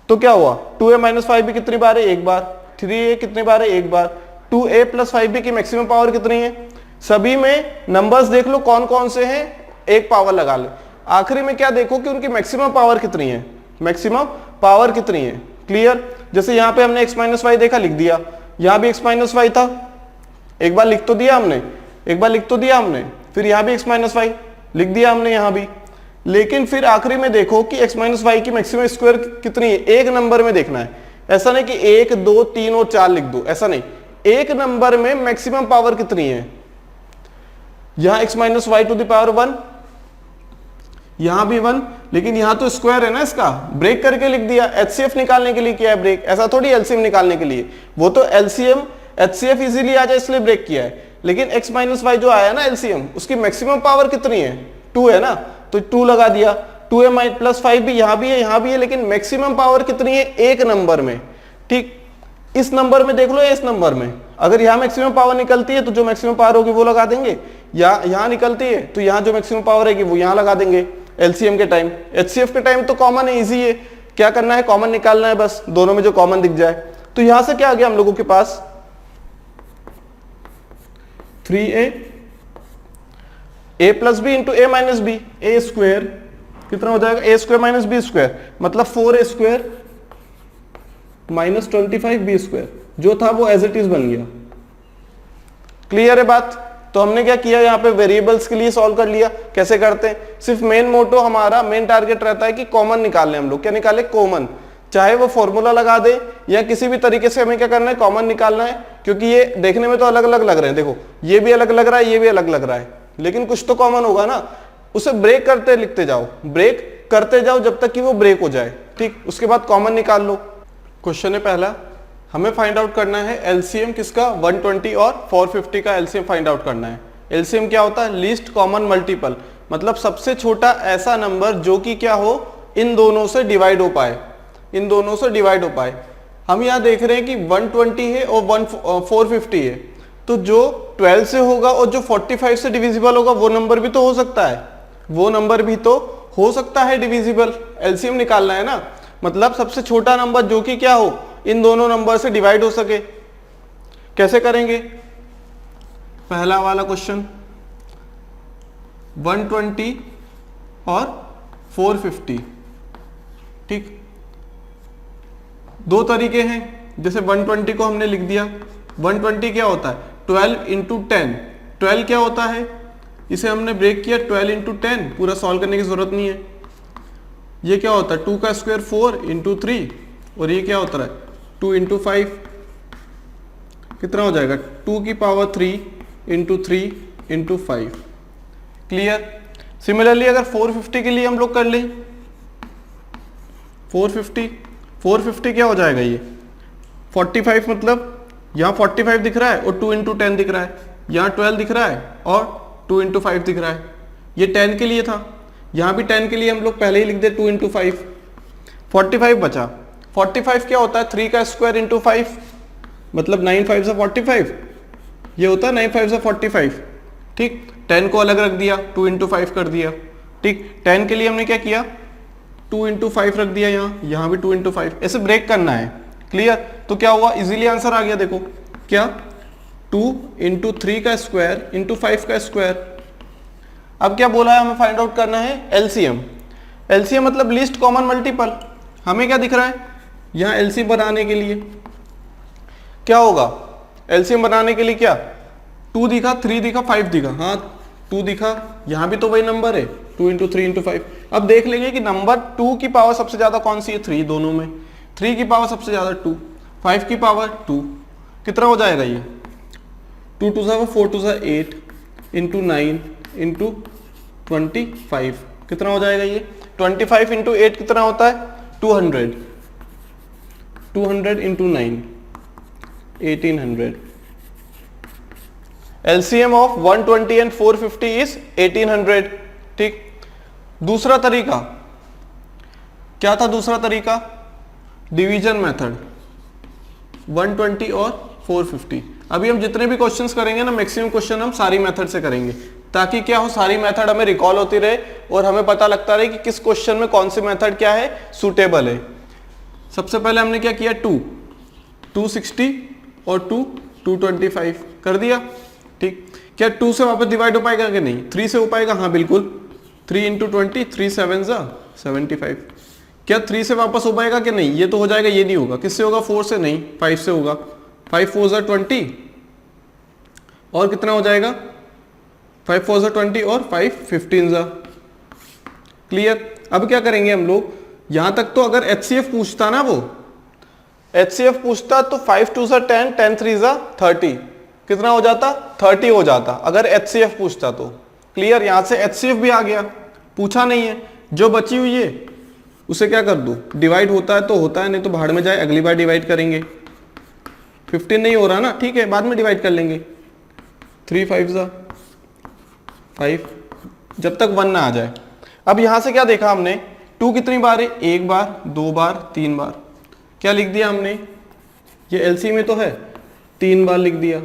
तो क्या हुआ, 2a माइनस 5b कितनी बार है, एक बार, 3a कितनी बार है, एक बार। 2a प्लस 5b की मैक्सिमम पावर कितनी है, सभी में नंबर्स देख लो कौन कौन से हैं, एक पावर लगा ले। आखिरी में क्या देखो कि उनकी मैक्सिमम पावर कितनी है, मैक्सिमम पावर कितनी है। क्लियर। जैसे यहाँ पे हमने x माइनस वाई देखा, लिख दिया, यहाँ भी x माइनस वाई था, एक बार लिख तो दिया हमने, फिर यहाँ भी x माइनस वाई लिख दिया हमने यहाँ भी। लेकिन फिर आखिरी में देखो कि x माइनस वाई की मैक्सिमम स्क्वायर कितनी है, एक नंबर में देखना है। ऐसा नहीं कि 1 2 3 और 4 लिख दो, ऐसा नहीं, एक नंबर में मैक्सिमम पावर कितनी है। यहां x minus Y to the power 1, यहां भी 1, लेकिन यहां तो स्क्वायर है ना, इसका ब्रेक करके लिख दिया। HCF निकालने के लिए किया है ब्रेक, ऐसा थोड़ी LCM निकालने के लिए, वो तो LCM HCF इजीली आ जाए इसलिए ब्रेक किया है। लेकिन x माइनस वाई जो आया ना LCM, उसकी मैक्सिमम पावर कितनी है, 2 है ना, तो 2 लगा दिया। 2a प्लस 5 भी यहाँ भी है, लेकिन मैक्सिमम पावर कितनी है, एक नंबर में। ठीक, इस नंबर में देख लो, इस नंबर में अगर यहाँ मैक्सिमम पावर निकलती है तो जो मैक्सिमम पावर होगी वो लगा देंगे, या यहाँ निकलती है तो यहाँ जो मैक्सिमम पावर है वो यहाँ लगा देंगे LCM के टाइम। HCF के टाइम तो कॉमन है, इजी है, क्या करना है, कॉमन निकालना है बस, दोनों में जो कॉमन दिख जाए। तो यहां से क्या आ गया हम लोगों के पास, 3a a plus B into a minus B, A square कितना हो जाएगा, a square minus B square, मतलब 4a square minus 25b square, जो था वो एज इट इज बन गया। क्लियर है बात। तो हमने क्या किया, यहाँ पे वेरिएबल्स के लिए सॉल्व कर लिया। कैसे करते हैं, सिर्फ मेन मोटो हमारा, मेन टारगेट रहता है कि कॉमन निकालने हम लोग, क्या निकाले, कॉमन, चाहे वो फॉर्मूला लगा दे या किसी भी तरीके से हमें क्या करना है, कॉमन निकालना है। क्योंकि ये देखने में तो अलग अलग लग रहे हैं, देखो ये भी अलग लग रहा है, ये भी अलग लग रहा है, लेकिन कुछ तो कॉमन होगा ना। उसे ब्रेक करते लिखते जाओ, ब्रेक करते जाओ जब तक कि वो ब्रेक हो जाए, ठीक। उसके बाद कॉमन निकाल लो। क्वेश्चन है पहला, हमें फाइंड आउट करना है एलसीएम किसका, 120 और 450 का एलसीएम फाइंड आउट करना है। एलसीएम क्या होता है, लीस्ट कॉमन मल्टीपल, मतलब सबसे छोटा ऐसा नंबर जो कि क्या हो, इन दोनों से डिवाइड हो पाए, इन दोनों से डिवाइड हो पाए। हम यहाँ देख रहे हैं कि 120 है और 450 है, तो जो 12 से होगा और जो 45 से डिविजिबल होगा वो नंबर भी तो हो सकता है, वो नंबर भी तो हो सकता है डिविजिबल। एलसीएम निकालना है ना, मतलब सबसे छोटा नंबर जो कि क्या हो, इन दोनों नंबर से डिवाइड हो सके। कैसे करेंगे, पहला वाला क्वेश्चन 120 और 450, ठीक। दो तरीके हैं, जैसे 120 को हमने लिख दिया, 120 क्या होता है 12 इंटू 10, 12 क्या होता है, इसे हमने ब्रेक किया 12 इंटू 10, पूरा सॉल्व करने की जरूरत नहीं है। ये क्या होता है 2 का स्क्वायर 4 इंटू 3, और ये क्या होता है 2 इंटू 5, कितना हो जाएगा 2 की power 3 into 3 into 5। Clear. Similarly अगर 450 के लिए हम लोग कर लें, 450 क्या हो जाएगा, ये 45, मतलब यहाँ 45 दिख रहा है और 2 इंटू 10 दिख रहा है, यहाँ 12 दिख रहा है और 2 इंटू 5 दिख रहा है। ये 10 के लिए था, यहाँ भी 10 के लिए हम लोग पहले ही लिख दे 2 इंटू 5, 45 बचा। 45 क्या होता है 3 का स्क्वायर इंटू 5, मतलब 9 5 से 45, ये होता है 9 5 से 45, ठीक। 10 को अलग रख दिया, 2 इंटू 5 कर दिया, ठीक। 10 के लिए हमने क्या किया 2 इंटू 5 रख दिया, यहाँ भी 2 इंटू 5, ऐसे ब्रेक करना है। क्लियर। तो क्या हुआ, इजीली आंसर आ गया, देखो क्या 2 इंटू 3 का स्क्वायर इंटू 5 का स्क्वायर। अब क्या बोला है, हमें फाइंड आउट करना है एलसीएम। एलसीएम मतलब लीस्ट कॉमन मल्टीपल। हमें क्या दिख रहा है, यहाँ एलसीएम बनाने के लिए क्या होगा, एलसीएम बनाने के लिए क्या 2 दिखा, 3 दिखा, 5 दिखा, हाँ 2 दिखा, यहाँ भी तो वही नंबर है 2 इंटू 3 इंटू 5। अब देख लेंगे कि नंबर 2 की पावर सबसे ज्यादा कौन सी है, 3, दोनों में 3 की पावर सबसे ज्यादा 2, 5 की पावर 2, कितना हो जाएगा ये 2 2 4 2 8 इंटू 9 इंटू 25, कितना हो जाएगा ये 25 इंटू 8 कितना होता है 200, 200 into 9 1800। LCM of 120 and 450 is 1800, ठीक। दूसरा तरीका क्या था, दूसरा तरीका डिवीजन मेथड 120 और 450। अभी हम जितने भी क्वेश्चंस करेंगे ना, मैक्सिमम क्वेश्चन हम सारी मेथड से करेंगे, ताकि क्या हो सारी मेथड हमें रिकॉल होती रहे और हमें पता लगता रहे कि किस क्वेश्चन में कौन सी मेथड क्या है सूटेबल है। सबसे पहले हमने क्या किया 260 और 225 कर दिया, ठीक। क्या 2 से वापस डिवाइड हो पाएगा कि नहीं, 3 से हो पाएगा, हाँ बिल्कुल, 3 इंटू 20, 3 7 75। क्या 3 से वापस हो पाएगा कि नहीं, ये तो हो जाएगा, ये नहीं होगा, किससे होगा 4 से नहीं, 5 से होगा, 5 4 20 और कितना हो जाएगा 5 4 20 और 5 15। क्लियर। अब क्या करेंगे हम लोग, यहां तक तो अगर HCF पूछता ना, वो HCF पूछता तो 5 2 10, 10 3 30, कितना हो जाता 30 हो जाता अगर HCF पूछता तो। क्लियर। यहां से HCF भी आ गया, पूछा नहीं है, जो बची हुई है उसे क्या कर दूं, डिवाइड होता है तो होता है, नहीं तो भाड़ में जाए, अगली बार डिवाइड करेंगे। 15 नहीं हो रहा ना, ठीक है, बाद में डिवाइड कर लेंगे, 3 5 5, जब तक 1 ना आ जाए। अब यहां से क्या देखा हमने, 2 कितनी बार है, 1 बार, 2 बार, 3 बार। क्या लिख दिया हमने, ये एलसी में तो है, 3 बार लिख दिया।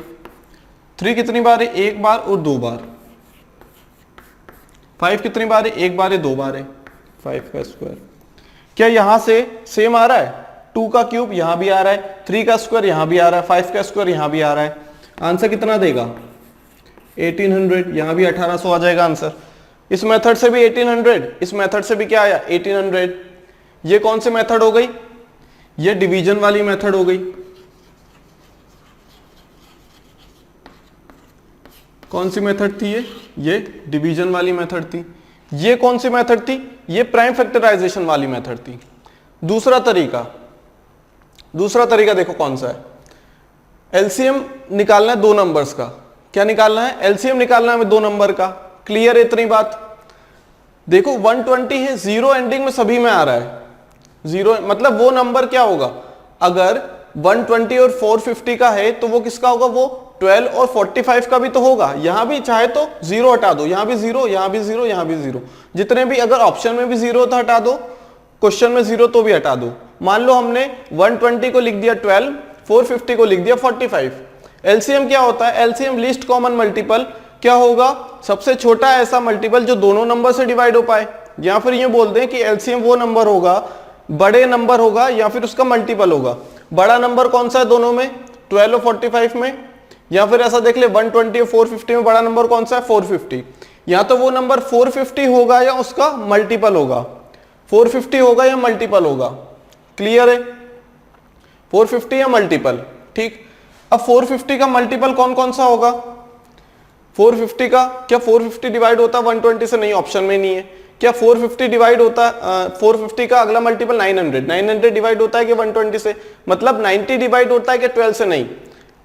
3 कितनी बार है, 1 बार और 2 बार। 5 कितनी बार है, 1 बार है, 2 बार है, 5 का स्क्वायर। क्या यहां से सेम आ रहा है, 2 का क्यूब यहां भी आ रहा है, 3 का स्क्वायर यहां भी आ रहा है, 5 का स्क्वायर यहां भी आ रहा है। आंसर कितना देगा 1800, यहां भी 1800 आ जाएगा आंसर। इस मेथड से भी 1800, इस मेथड से भी क्या आया 1800। ये कौन सी मेथड हो गई, ये डिवीजन वाली मेथड हो गई। कौन सी मेथड थी ये डिवीजन वाली मेथड थी। ये कौन सी मेथड थी, ये प्राइम फैक्टराइजेशन वाली मेथड थी। दूसरा तरीका देखो कौन सा है, एलसीएम निकालना है 2 नंबर्स का। क्या निकालना है, एलसीएम निकालना है हमें 2 नंबर का। क्लियर है इतनी बात। देखो 120 है, 0 एंडिंग में सभी में आ रहा है, 0 मतलब वो नंबर क्या होगा, अगर 120 और 450 का है तो वो किसका होगा, वो 12 और 45 का भी तो होगा। यहां भी चाहे तो 0 हटा दो, यहां भी 0, यहां भी 0, यहां भी 0, जितने भी, अगर ऑप्शन में भी 0 तो हटा दो, क्वेश्चन में 0 तो भी हटा दो। मान लो हमने 120 को लिख दिया 12, 450 को लिख दिया 45। एलसीएम क्या होता है, एलसीएम लीस्ट कॉमन मल्टीपल क्या होगा, सबसे छोटा ऐसा मल्टीपल जो दोनों नंबर से डिवाइड हो पाए, या फिर ये बोल दें कि एलसीएम वो नंबर होगा, बड़े नंबर होगा या फिर उसका मल्टीपल होगा। बड़ा नंबर कौन सा है दोनों में, 12 और 45 में, या फिर ऐसा देख ले 120 और 450 में बड़ा नंबर कौन सा है, 450। या तो वो नंबर 450 होगा या उसका मल्टीपल होगा, 450 होगा या मल्टीपल होगा। क्लियर है, 450 या मल्टीपल। ठीक, अब 450 का मल्टीपल कौन कौन सा होगा, 450 का, क्या 450 डिवाइड होता है 120 से, नहीं, ऑप्शन में नहीं है। क्या 450 डिवाइड होता है 450 का अगला मल्टीपल 900, 900 डिवाइड होता है कि 120 से, मतलब 90 डिवाइड होता है कि 12 से, नहीं।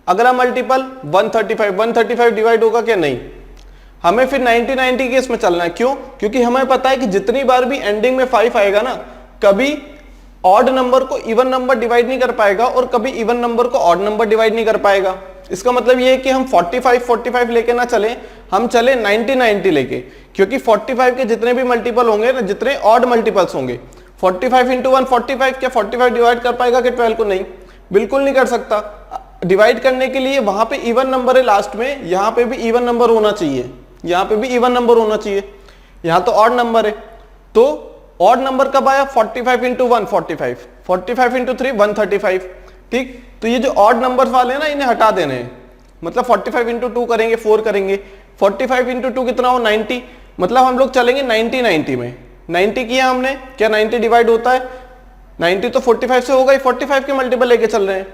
अगला मल्टीपल 135, 135 डिवाइड होगा क्या, नहीं। हमें फिर 90 90 केस में चलना है, क्यों, क्योंकि हमें पता है कि जितनी बार भी एंडिंग में 5 आएगा ना, कभी ऑड नंबर को इवन नंबर डिवाइड नहीं कर पाएगा और कभी इवन नंबर को ऑड नंबर डिवाइड नहीं कर पाएगा। इसका मतलब ये है कि हम 45 लेके ना चले, हम चले 90 90 लेके, क्योंकि 45 के जितने भी मल्टीपल होंगे ना, जितने ऑड मल्टीपल्स होंगे, 45 इंटू 1 45, क्या 45 डिवाइड कर पाएगा कि 12 को, नहीं, बिल्कुल नहीं कर सकता। डिवाइड करने के लिए वहां पे इवन नंबर है लास्ट में, यहां पे भी इवन नंबर होना चाहिए, यहां पे भी इवन नंबर होना चाहिए, यहां तो ऑड नंबर है। तो ऑड नंबर कब आया, 45 इंटू 1 45, 45 इंटू 3 135। ठीक, तो ये जो ऑड नंबर वाले हैं ना, इन्हें हटा देने हैं, मतलब 45 इंटू 2 करेंगे, 4 करेंगे, 45 इंटू 2 कितना हो, 90, मतलब हम लोग चलेंगे 90 90 में। 90 किया हमने, क्या 90 डिवाइड होता है, 90 तो 45 से होगा ही, 45 के मल्टीपल लेके चल रहे हैं,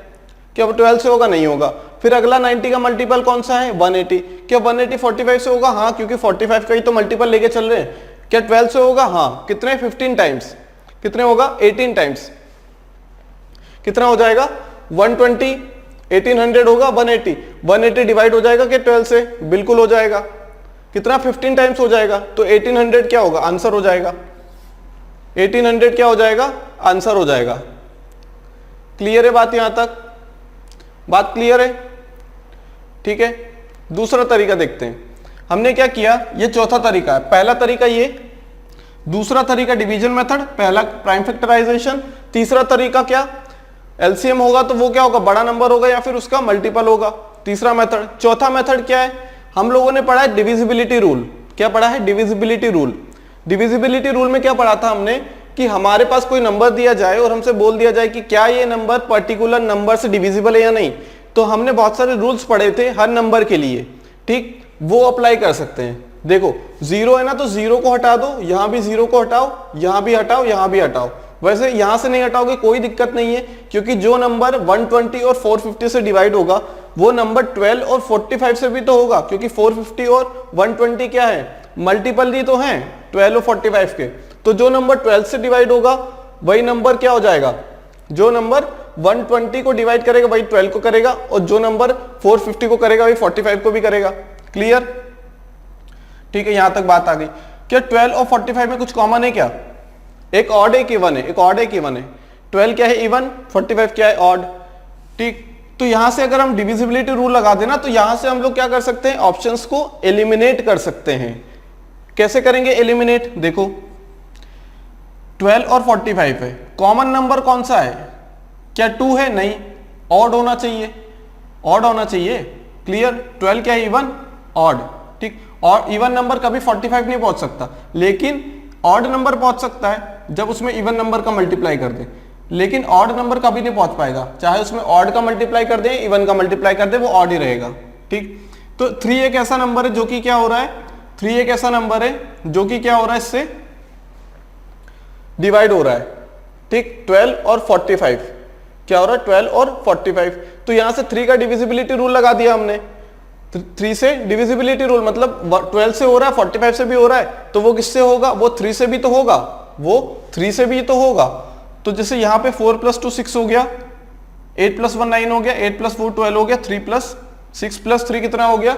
क्या 12 से होगा, नहीं होगा। फिर अगला 90 का मल्टीपल कौन सा है, 180, क्या 180 45 से होगा, हाँ, क्योंकि 45 का ही तो मल्टीपल लेके चल रहे हैं। क्या 12 से होगा, हाँ, कितने, 15 टाइम्स, कितने होगा, 18 टाइम्स, कितना हो जाएगा 120, 1800 होगा, 180, 180 डिवाइड हो जाएगा क्या 12 से, बिल्कुल हो जाएगा, कितना 15 टाइम्स हो जाएगा, तो 1800 क्या होगा, आंसर हो जाएगा, 1800 क्या हो जाएगा, आंसर हो जाएगा। क्लियर है बात, यहां तक बात क्लियर है। ठीक है, दूसरा तरीका देखते हैं। हमने क्या किया, ये चौथा तरीका है, पहला तरीका ये, दूसरा तरीका डिवीजन मेथड, पहला प्राइम फैक्टराइजेशन, तीसरा तरीका क्या, एलसीएम होगा तो वो क्या होगा, बड़ा नंबर होगा या फिर उसका मल्टीपल होगा, तीसरा मेथड। चौथा मेथड क्या है, हम लोगों ने पढ़ा है डिविजिबिलिटी रूल। क्या पढ़ा है, डिविजिबिलिटी रूल। डिविजिबिलिटी रूल में क्या पढ़ा था हमने, कि हमारे पास कोई नंबर दिया जाए और हमसे बोल दिया जाए कि क्या ये नंबर पर्टिकुलर नंबर से डिविजिबल है या नहीं, तो हमने बहुत सारे रूल्स पढ़े थे हर नंबर के लिए। ठीक, वो अप्लाई कर सकते हैं। देखो 0 है ना, तो 0 को हटा दो, यहां भी 0 को हटाओ, यहां भी हटाओ, यहां भी हटाओ। वैसे यहां से नहीं हटाओगे कोई दिक्कत नहीं है, क्योंकि जो नंबर 120 और 450 से डिवाइड होगा वो नंबर 12 और 45 से भी तो होगा, क्योंकि 450 और 120 क्या है, मल्टीपल ही तो हैं 12 और 45 के। तो जो नंबर 12 से डिवाइड होगा वही नंबर क्या हो जाएगा, जो नंबर 120 को डिवाइड करेगा वही 12 को करेगा, और जो नंबर 450 को करेगा वही 45 को भी करेगा। क्लियर, ठीक है, यहां तक बात आ गई। क्या 12 और 45 में कुछ कॉमन है क्या, एक ऑड एक इवन है, एक ऑड एक इवन है। 12 क्या है इवन, 45 क्या है ऑड। ठीक, तो यहां से अगर हम डिविजिबिलिटी रूल लगा देना तो यहां से हम लोग क्या कर सकते हैं, ऑप्शंस को एलिमिनेट कर सकते हैं। कैसे करेंगे एलिमिनेट, देखो 12 और 45 है, कॉमन नंबर कौन सा है, क्या 2 है, नहीं, ऑड होना चाहिए, ऑड होना चाहिए। क्लियर, 12 क्या है इवन, ऑड। ठीक, और इवन नंबर कभी 45 नहीं पहुंच सकता, लेकिन ऑड नंबर पहुंच सकता है जब उसमें इवन नंबर का मल्टीप्लाई कर दे, लेकिन ऑड नंबर कभी नहीं पहुंच पाएगा, चाहे उसमें ऑड का मल्टीप्लाई कर दे, इवन का मल्टीप्लाई कर दे, वो ऑड ही रहेगा। ठीक, तो 3 एक ऐसा नंबर है जो कि क्या हो रहा है, 3 एक ऐसा नंबर है जो कि क्या हो रहा है, इससे डिवाइड हो रहा है। ठीक, 12 और 45 क्या हो रहा है, 12 और 45। तो यहां से 3 का डिविजिबिलिटी रूल लगा दिया हमने, 3 से डिविजिबिलिटी रूल, मतलब 12 से हो रहा है, 45 से भी हो रहा है, तो वो किससे होगा, वो 3 से भी तो होगा, वो 3 से भी तो होगा। तो जैसे यहाँ पे 4 + 2 6 हो गया, 8 + 1 9 हो गया, 8 + 4 12 हो गया, 3 + 6 + 3 कितना हो गया,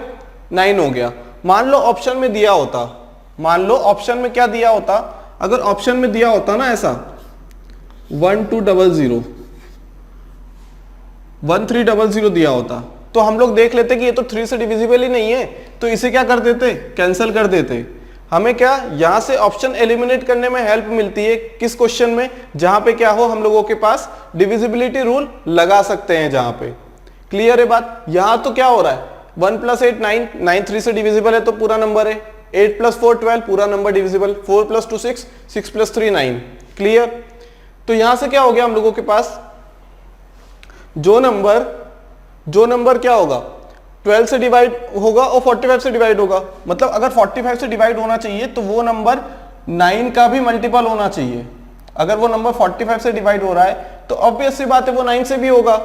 9 हो गया। मान लो ऑप्शन में दिया होता, मान लो ऑप्शन में क्या दिया होता, अगर ऑप्शन में दिया होता ना ऐसा 1200 1300 दिया होता तो हम लोग देख लेते कि ये तो 3 से डिविजिबल ही नहीं है, तो इसे क्या कर देते, कैंसिल कर देते। हमें क्या यहां से ऑप्शन एलिमिनेट करने में हेल्प मिलती है किस क्वेश्चन में, जहां पे क्या हो हम लोगों के पास डिविजिबिलिटी रूल लगा सकते हैं जहां पे। क्लियर है बात। यहां तो क्या हो रहा है 1 + 8 9, 9 3 से डिविजिबल है तो पूरा नंबर है, 8 + 4 12 पूरा नंबर डिविजिबल, 4 + 2 6, 6 + 3 9। क्लियर। तो यहां से क्या हो गया हम लोगों के पास जो नंबर क्या होगा 12 से डिवाइड होगा और 45 से डिवाइड होगा, मतलब अगर 45 से डिवाइड होना चाहिए तो वो नंबर 9 का भी मल्टीपल होना चाहिए। अगर वो नंबर 45 से डिवाइड हो रहा है तो ऑब्वियस सी बात है वो 9 से भी होगा।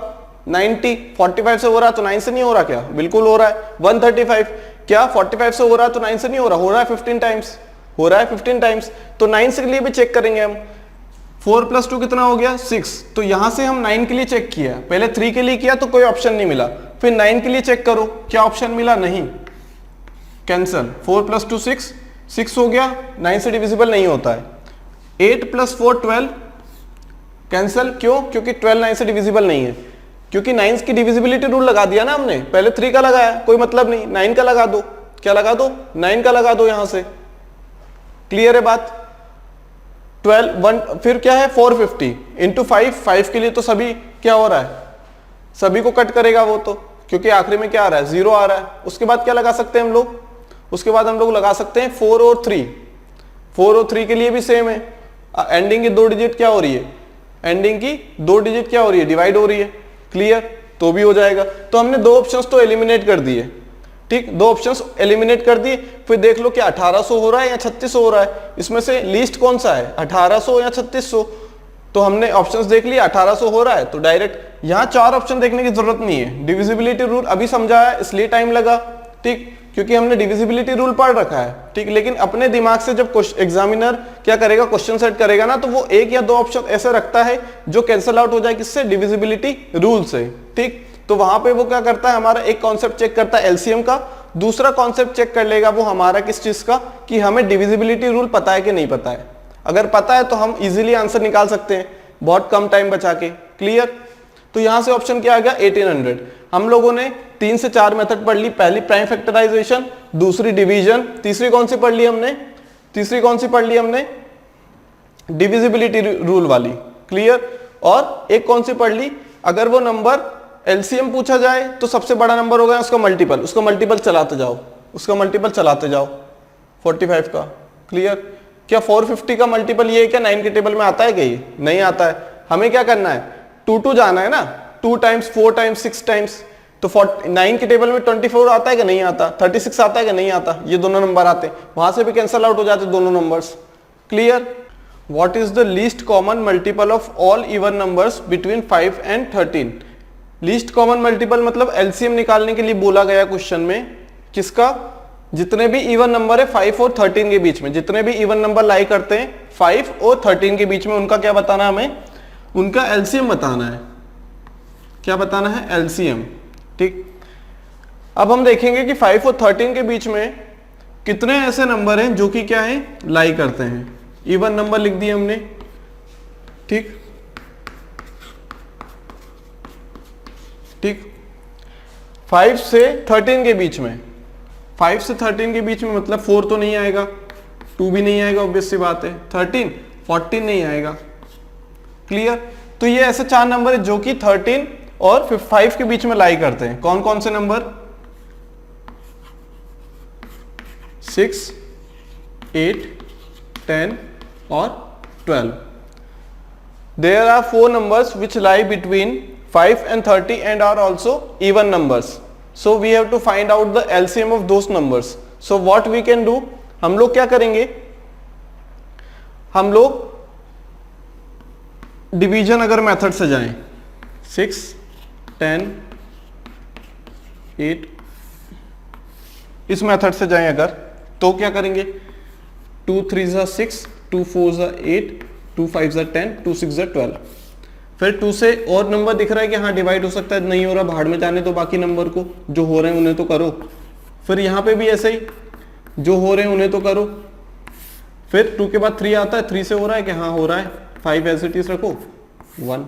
90 45 से हो रहा है तो 9 से नहीं हो रहा क्या, बिल्कुल हो रहा है। 135 क्या 45 से हो रहा है तो 9 से नहीं हो रहा है 15 टाइम्स, हो रहा है 15 टाइम्स। तो 9 के लिए भी चेक करेंगे हम। 4 + 2 कितना हो गया 6, तो यहां से हम 9 के लिए चेक किया, पहले 3 के लिए किया तो कोई ऑप्शन नहीं मिला, फिर 9 के लिए चेक करो क्या ऑप्शन मिला, नहीं, कैंसल। 4 + 2 6, 6 हो गया, 9 से डिविजिबल नहीं होता है। 8 + 4 12 कैंसल, क्यों, क्योंकि 12 9 से डिविजिबल नहीं है, क्योंकि 9 की डिविजिबिलिटी रूल लगा दिया ना हमने, पहले 3 का लगाया कोई मतलब नहीं, 9 का लगा दो, क्या लगा दो 9 का लगा दो यहां से। क्लियर है बात। 12 1 फिर क्या है 450 × 5 के लिए तो सभी क्या हो रहा है, सभी को कट करेगा वो तो, क्योंकि आखिरी में क्या आ रहा है 0 आ रहा है। उसके बाद क्या लगा सकते हैं हम लोग, उसके बाद हम लोग लगा सकते हैं 4 और 3, 4 और 3 के लिए भी सेम है, एंडिंग की 2 डिजिट क्या हो रही है, एंडिंग की 2 डिजिट क्या हो रही है, डिवाइड हो रही है। क्लियर, तो भी हो जाएगा। तो हमने 2 ऑप्शंस तो एलिमिनेट कर दिए, ठीक, 2 ऑप्शंस एलिमिनेट कर दिए। फिर देख लो कि 1800 हो रहा है या 3600 हो रहा है, इसमें से लीस्ट कौन सा है 1800 या 3600। तो हमने ऑप्शंस देख लिए 1800 हो रहा है तो डायरेक्ट यहाँ 4 ऑप्शन देखने की जरूरत नहीं है। डिविजिबिलिटी रूल अभी समझाया इसलिए टाइम लगा, ठीक, क्योंकि हमने डिविजिबिलिटी रूल पढ़ रखा है, ठीक। लेकिन अपने दिमाग से जब एग्जामिनर क्या करेगा, क्वेश्चन सेट करेगा ना, तो वो 1 या 2 ऑप्शन ऐसे रखता है जो कैंसिल आउट हो जाए किससे, डिविजिबिलिटी रूल से, ठीक। तो वहां पे वो क्या करता है, हमारा एक कॉन्सेप्ट चेक करता है एलसीएम का, दूसरा कॉन्सेप्ट चेक कर लेगा वो हमारा किस चीज का, कि हमें डिविजिबिलिटी रूल पता है कि नहीं पता है। अगर पता है तो हम इजीली आंसर निकाल सकते हैं बहुत कम टाइम बचा के। क्लियर। तो यहां से ऑप्शन क्या आ गया 1800। हम लोगों ने 3 से 4 मेथड पढ़ ली, पहली प्राइम फैक्टराइजेशन, दूसरी डिवीजन, तीसरी कौन सी पढ़ ली हमने, तीसरी कौन सी पढ़ ली हमने, डिविजिबिलिटी रूल वाली। क्लियर। और एक कौन सी पढ़ ली, अगर वो नंबर एलसीएम पूछा जाए तो सबसे बड़ा नंबर होगा उसका मल्टीपल, उसका मल्टीपल चलाते जाओ, उसका मल्टीपल चलाते जाओ 45 का। क्लियर। क्या 450 का मल्टीपल ये है क्या 9 के टेबल में आता है क्या, ये नहीं आता है। हमें क्या करना है 2 जाना है ना, 2 टाइम्स 4 टाइम्स 6 टाइम्स। तो 9 के टेबल में 24 आता है कि नहीं आता, 36 आता है कि नहीं आता, ये दोनों नंबर आते हैं, वहां से भी कैंसिल आउट हो जाते दोनों numbers. Clear. What is the least common multiple of all even numbers between 5 and 13। Least common multiple मतलब एलसीएम निकालने के लिए बोला गया क्वेश्चन में, किसका, जितने भी इवन नंबर है 5 और 13 के बीच में, जितने भी इवन नंबर लाई करते हैं 5 और 13 के बीच में, उनका क्या बताना है हमें, उनका एलसीएम बताना है। क्या बताना है, एलसीएम। ठीक। अब हम देखेंगे कि 5 और 13 के बीच में कितने ऐसे नंबर हैं जो कि क्या है, लाई करते हैं। इवन नंबर लिख दिए हमने, ठीक ठीक। 5 से 13 के बीच में, 5 से 13 के बीच में मतलब 4 तो नहीं आएगा, 2 भी नहीं आएगा, ऑब्वियस सी बात है। 13 14 नहीं आएगा। क्लियर। तो ये ऐसे 4 नंबर है जो कि 13 और 5 के बीच में लाई करते हैं। कौन कौन से नंबर, 6 8 10 और 12। There are 4 numbers which lie between 5 and 30 and are also even numbers. So we have to find out the LCM of those numbers. So what we can do, हम लोग क्या करेंगे, हम लोग डिवीजन अगर मेथड से जाएं, 6 10 8 इस मेथड से जाएं अगर, तो क्या करेंगे, 2 3 6, 2 4 8, 2 5 10, 2 6 12। फिर 2 से और नंबर दिख रहा है कि हाँ डिवाइड हो सकता है, नहीं हो रहा, भाड़ में जाने तो बाकी नंबर को, जो हो रहे हैं उन्हें तो करो। फिर यहाँ पे भी ऐसे ही, जो हो रहे हैं उन्हें तो करो, फिर 2 के बाद 3 आता है, 3 से हो रहा है कि हाँ हो रहा है, 5 एज इट इज रखो, 1,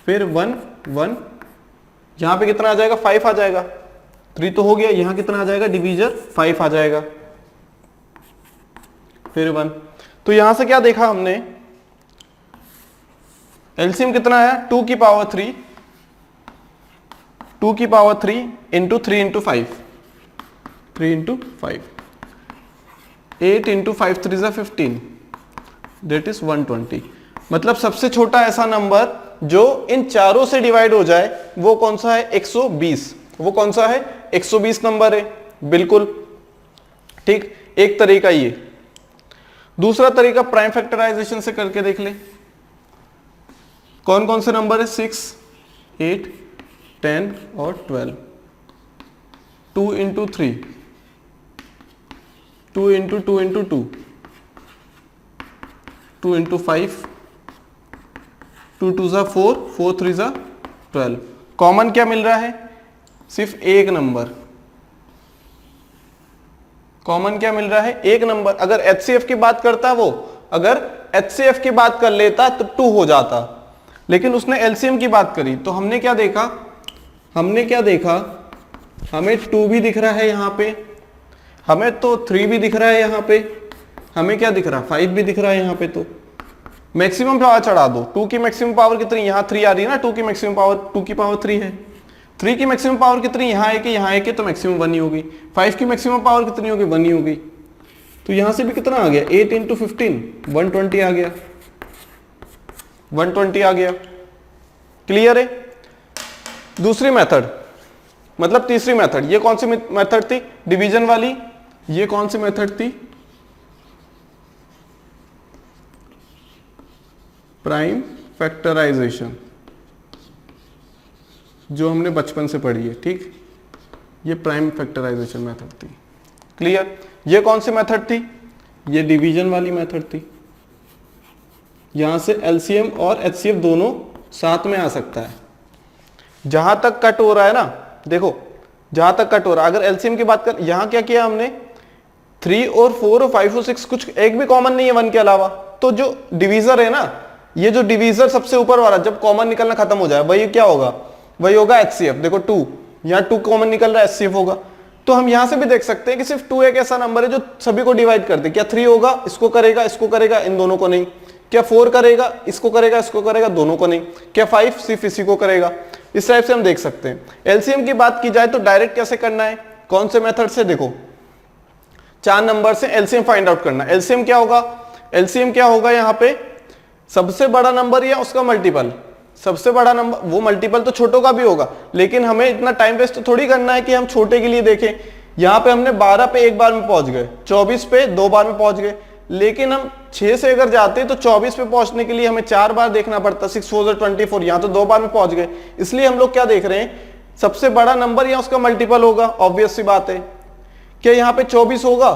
फिर 1 1, यहाँ पे कितना आ जाएगा, 5 आ जाएगा, 3 तो हो गया, यहाँ कितना आ जाएगा, डिवीजर 5 आ जाएगा, फिर 1। तो यहां से क्या देखा हमने, एलसीएम कितना आया, 2 की पावर 3, 2 की power 3 into 3 into 5, 3 into 5, 8 into 5 3 जा 15, दैट इज 120। मतलब सबसे छोटा ऐसा नंबर जो इन चारों से डिवाइड हो जाए वो कौन सा है, 120। वो कौन सा है, 120 नंबर है, बिल्कुल ठीक। एक तरीका ये, दूसरा तरीका प्राइम फैक्टराइजेशन से करके देख ले। कौन कौन से नंबर है, 6 8 10 और 12, 2 इंटू 3, 2 इंटू 2 इंटू 2, 2 इंटू 5, 2 2 जा 4, 4 3 जा 12। कॉमन क्या मिल रहा है, सिर्फ एक नंबर। कॉमन क्या मिल रहा है, एक नंबर। अगर एचसीएफ की बात करता वो, अगर एचसीएफ की बात कर लेता तो 2 हो जाता, लेकिन उसने एलसीएम की बात करी। तो हमने क्या देखा, हमें 2 भी दिख रहा है यहाँ पे, हमें तो 3 भी दिख रहा है यहाँ पे, हमें क्या दिख रहा है, 5 भी दिख रहा है यहाँ पे। तो मैक्सिमम पावर चढ़ा दो। 2 की मैक्सिमम पावर कितनी, यहाँ 3 आ रही है ना, 2 की मैक्सिमम पावर, 2 की पावर 3 है। 3 की मैक्सिमम पावर कितनी, यहाँ है कि यहाँ है कि, तो मैक्सिमम 1 ही होगी। 5 की मैक्सिमम पावर कितनी होगी, 1 ही होगी। तो यहाँ से भी कितना आ गया, 8 इंटू 15, 120 आ गया, 120 आ गया। क्लियर है। दूसरी मेथड, मतलब तीसरी मेथड, ये कौन सी मेथड थी, डिवीजन वाली। ये कौन सी मेथड थी, प्राइम फैक्टराइजेशन, जो हमने बचपन से पढ़ी है, ठीक। ये प्राइम फैक्टराइजेशन मेथड थी। क्लियर। ये कौन सी मेथड थी, ये डिवीजन वाली मेथड थी। यहां से एलसीएम और एचसीएफ दोनों साथ में आ सकता है। जहां तक कट हो रहा है ना, देखो जहां तक कट हो रहा है, अगर एलसीएम की बात कर, यहां क्या किया हमने, 3 और 4 और 5 और 6 कुछ एक भी कॉमन नहीं है 1 के अलावा। तो जो डिवीजर है ना, ये जो डिवीजर सबसे ऊपर वाला, जब कॉमन निकलना खत्म हो जाए, वही क्या होगा, वही होगा एचसीएफ। देखो 2, यहाँ 2 कॉमन निकल रहा है, एचसीएफ होगा। तो हम यहां से भी देख सकते हैं कि सिर्फ 2 एक ऐसा नंबर है जो सभी को डिवाइड कर दे। क्या 3 होगा, इसको करेगा, इसको करेगा, इन दोनों को नहीं। क्या 4 करेगा, इसको करेगा, इसको करेगा, दोनों को नहीं। क्या 5 सिर्फ इसी को करेगा। इस टाइप से हम देख सकते हैं। एलसीएम की बात की जाए तो डायरेक्ट कैसे करना है, कौन से मेथड से, देखो 4 नंबर से एलसीएम फाइंड आउट करना। एलसीएम क्या होगा, एलसीएम क्या होगा, यहाँ पे सबसे बड़ा नंबर या उसका मल्टीपल। सबसे बड़ा नंबर, वो मल्टीपल तो छोटों का भी होगा, लेकिन हमें इतना टाइम वेस्ट थोड़ी करना है कि हम छोटे के लिए देखें। यहाँ पे हमने 12 पे एक बार में पहुंच गए, 24 पे 2 बार में पहुंच गए, लेकिन हम 6 से अगर जाते तो 24 पे पहुंचने के लिए हमें 4 बार देखना पड़ता, 6 4 24। यहाँ तो 2 बार में पहुंच गए। इसलिए हम लोग क्या देख रहे हैं, सबसे बड़ा नंबर या उसका मल्टीपल होगा। ऑब्वियस सी बात है। क्या यहाँ पे 24 होगा,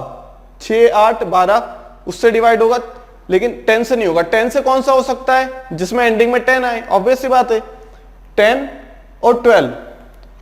6 8 12 उससे डिवाइड होगा, लेकिन 10 से नहीं होगा। 10 से कौन सा हो सकता है, जिसमें एंडिंग में 10 आए। ऑब्वियस सी बात है, 10 और 12।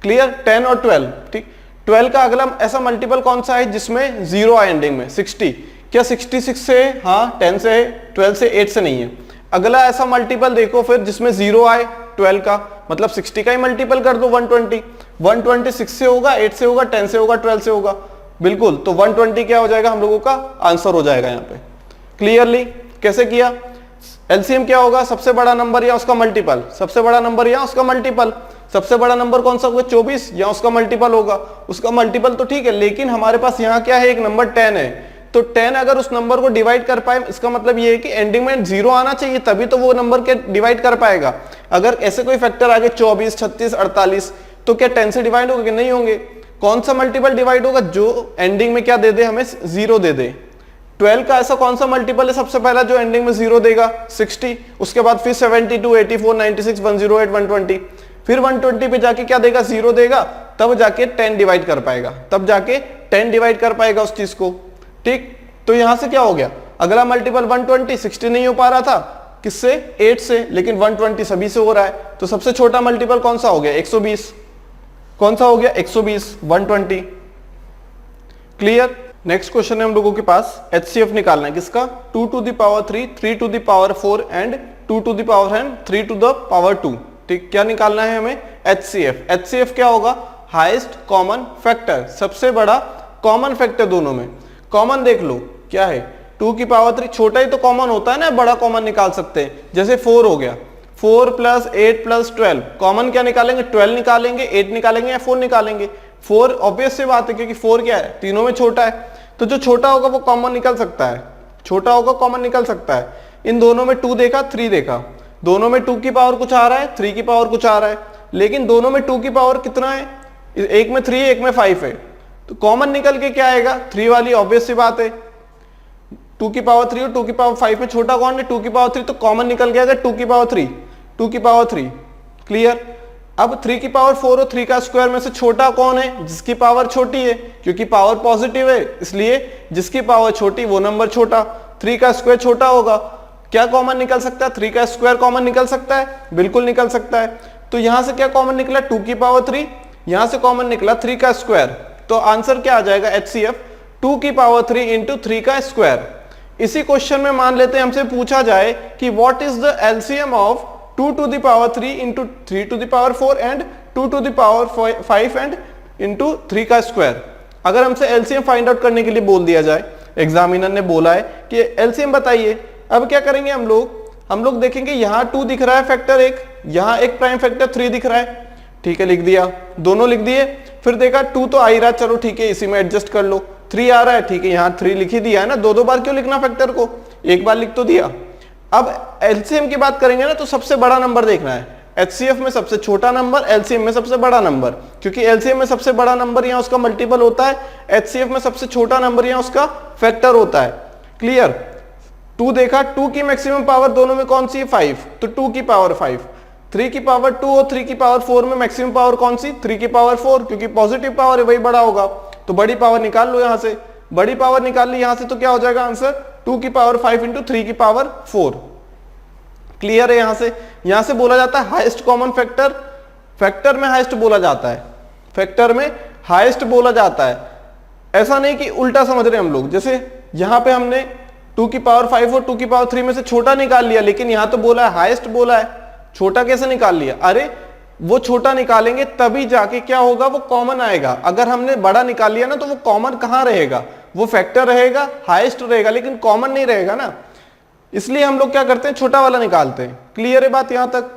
क्लियर, 10 और 12, ठीक। 12 का अगला ऐसा मल्टीपल कौन सा है जिसमें 0 आए एंडिंग में, 60। क्या 66 से, हाँ 10 से है, 12 से 8 से नहीं है। अगला ऐसा मल्टीपल देखो फिर जिसमें 0 आए 12 का, मतलब 60 का ही मल्टीपल कर दो, 120। 120 6 से होगा, 8 से होगा, 10 से होगा, 12 से होगा, बिल्कुल। तो 120 क्या हो जाएगा, हम लोगों का आंसर हो जाएगा यहाँ पे। क्लियरली कैसे किया। एलसीएम क्या होगा, सबसे बड़ा नंबर या उसका मल्टीपल। सबसे बड़ा नंबर या उसका मल्टीपल। सबसे बड़ा नंबर कौन सा होगा, 24 या उसका मल्टीपल होगा। उसका मल्टीपल तो ठीक है, लेकिन हमारे पास यहाँ क्या है, एक नंबर 10 है। तो 10 अगर उस नंबर को डिवाइड कर पाए, इसका मतलब ये है कि एंडिंग में 0 आना चाहिए, तभी तो वो नंबर के डिवाइड कर पाएगा। अगर ऐसे कोई फैक्टर आगे 24 36 48, तो क्या 10 से डिवाइड होगा कि नहीं होंगे। कौन सा मल्टीपल डिवाइड होगा, जो एंडिंग में क्या दे दे, हमें 0 दे दे। 12 का ऐसा कौन सा मल्टीपल है सबसे पहला जो एंडिंग में 0 देगा, 60। उसके बाद फिर 72 84 96 108 120, फिर 120 पे जाके क्या देगा, 0 देगा, तब जाके 10 डिवाइड कर पाएगा, तब जाके 10 डिवाइड कर पाएगा उस चीज को, ठीक। तो यहां से क्या हो गया, अगला मल्टीपल 120, 60 नहीं हो पा रहा था, किससे, 8 से, लेकिन 120 सभी से हो रहा है। तो सबसे छोटा मल्टीपल कौन सा हो गया, 120। कौन सा हो गया, 120, 120। क्लियर। नेक्स्ट क्वेश्चन है हम लोगों के पास HCF निकालना है किसका, 2 to the power 3, 3 to the power 4 and 2 to the power n, 3 to the power 2। ठीक, क्या निकालना है हमें, HCF। HCF क्या होगा, हाईएस्ट कॉमन फैक्टर, सबसे बड़ा कॉमन फैक्टर दोनों में। कॉमन देख लो क्या है, 2 की पावर 3, छोटा ही तो कॉमन होता है ना, बड़ा कॉमन निकाल सकते हैं। जैसे 4 हो गया, 4 + 8 + 12, कॉमन क्या निकालेंगे, 12 निकालेंगे, 8 निकालेंगे या 4 निकालेंगे। 4 ऑब्वियस सी बात है क्योंकि 4 क्या है, तीनों में छोटा है, तो जो छोटा होगा वो कॉमन निकल सकता है, छोटा होगा कॉमन निकल सकता है। इन दोनों में 2 देखा, 3 देखा, दोनों में 2 की पावर कुछ आ रहा है, 3 की पावर कुछ आ रहा है, लेकिन दोनों में 2 की पावर कितना है, एक में 3 है, एक में 5 है, तो कॉमन निकल के क्या आएगा, 3 वाली, ऑब्वियस सी बात है। 2 की पावर 3 और 2 की पावर 5 में छोटा कौन है, 2 की पावर 3, तो कॉमन निकल के आएगा 2 की पावर 3, 2 की पावर 3। क्लियर। अब 3 की पावर 4 और 3 का स्क्वायर में से छोटा कौन है, जिसकी पावर छोटी है, क्योंकि पावर पॉजिटिव है, इसलिए जिसकी पावर छोटी वो नंबर छोटा। 3 का स्क्वायर छोटा होगा, क्या कॉमन निकल सकता है, 3 का स्क्वायर कॉमन निकल सकता है, बिल्कुल निकल सकता है। तो यहां से क्या कॉमन निकला, 2 की पावर 3, यहां से कॉमन निकला 3 का स्क्वायर, तो आंसर क्या आ जाएगा, HCF 2 की पावर 3 इंटू 3 का स्क्वायर। इसी क्वेश्चन में मान लेते हैं हमसे पूछा जाए कि what is the LCM of 2 to the power 3 into 3 to the power 4 and 2 to the power 5 and into 3 का स्क्वायर। अगर हमसे LCM फाइंड आउट करने के लिए बोल दिया जाए, एग्जामिनर ने बोला है कि LCM बताइए, अब क्या करेंगे हम लोग देखेंगे यहाँ 2 दिख रहा है फैक्टर एक, यहाँ एक प्राइम फैक्टर 3 दिख रहा है, ठीक है, लिख दिया, दोनों लिख दिए। फिर देखा 2 तो आ ही रहा, चलो ठीक है इसी में एडजस्ट कर लो। 3 आ रहा है, ठीक है, यहाँ 3 लिख ही दिया है ना, दो बार क्यों लिखना फैक्टर को, एक बार लिख तो दिया। अब LCM की बात करेंगे ना, तो सबसे बड़ा नंबर देखना है, HCF में सबसे छोटा नंबर, LCM में सबसे बड़ा नंबर, क्योंकि LCM में सबसे बड़ा नंबर यहाँ उसका मल्टीपल होता है, HCF में सबसे छोटा नंबर यहाँ उसका फैक्टर होता है। क्लियर। 2 देखा, 2 की मैक्सिमम पावर दोनों में कौन सी है, 5, तो 2 की पावर 5। 3 की पावर 2 और 3 की पावर 4 में मैक्सिमम पावर कौन सी, 3 की पावर 4, क्योंकि पॉजिटिव पावर है वही बड़ा होगा, तो बड़ी पावर निकाल लो यहां से, बड़ी पावर निकाल ली यहां से, तो क्या हो जाएगा आंसर, 2 की पावर 5 इंटू 3 की पावर 4। क्लियर है। यहां से बोला जाता है हाईएस्ट कॉमन फैक्टर, फैक्टर में हाईएस्ट बोला जाता है, फैक्टर में हाईएस्ट बोला जाता है। ऐसा नहीं कि उल्टा समझ रहे हम लोग, जैसे यहां पे हमने 2 की पावर 5 और 2 की पावर 3 में से छोटा निकाल लिया, लेकिन यहां तो बोला है हाईएस्ट बोला है, छोटा कैसे निकाल लिया, अरे वो छोटा निकालेंगे तभी जाके क्या होगा, वो कॉमन आएगा। अगर हमने बड़ा निकाल लिया ना, तो वो कॉमन कहां रहेगा, वो फैक्टर रहेगा, हाईएस्ट रहेगा, लेकिन कॉमन नहीं रहेगा ना, इसलिए हम लोग क्या करते हैं, छोटा वाला निकालते हैं। क्लियर है बात यहां तक।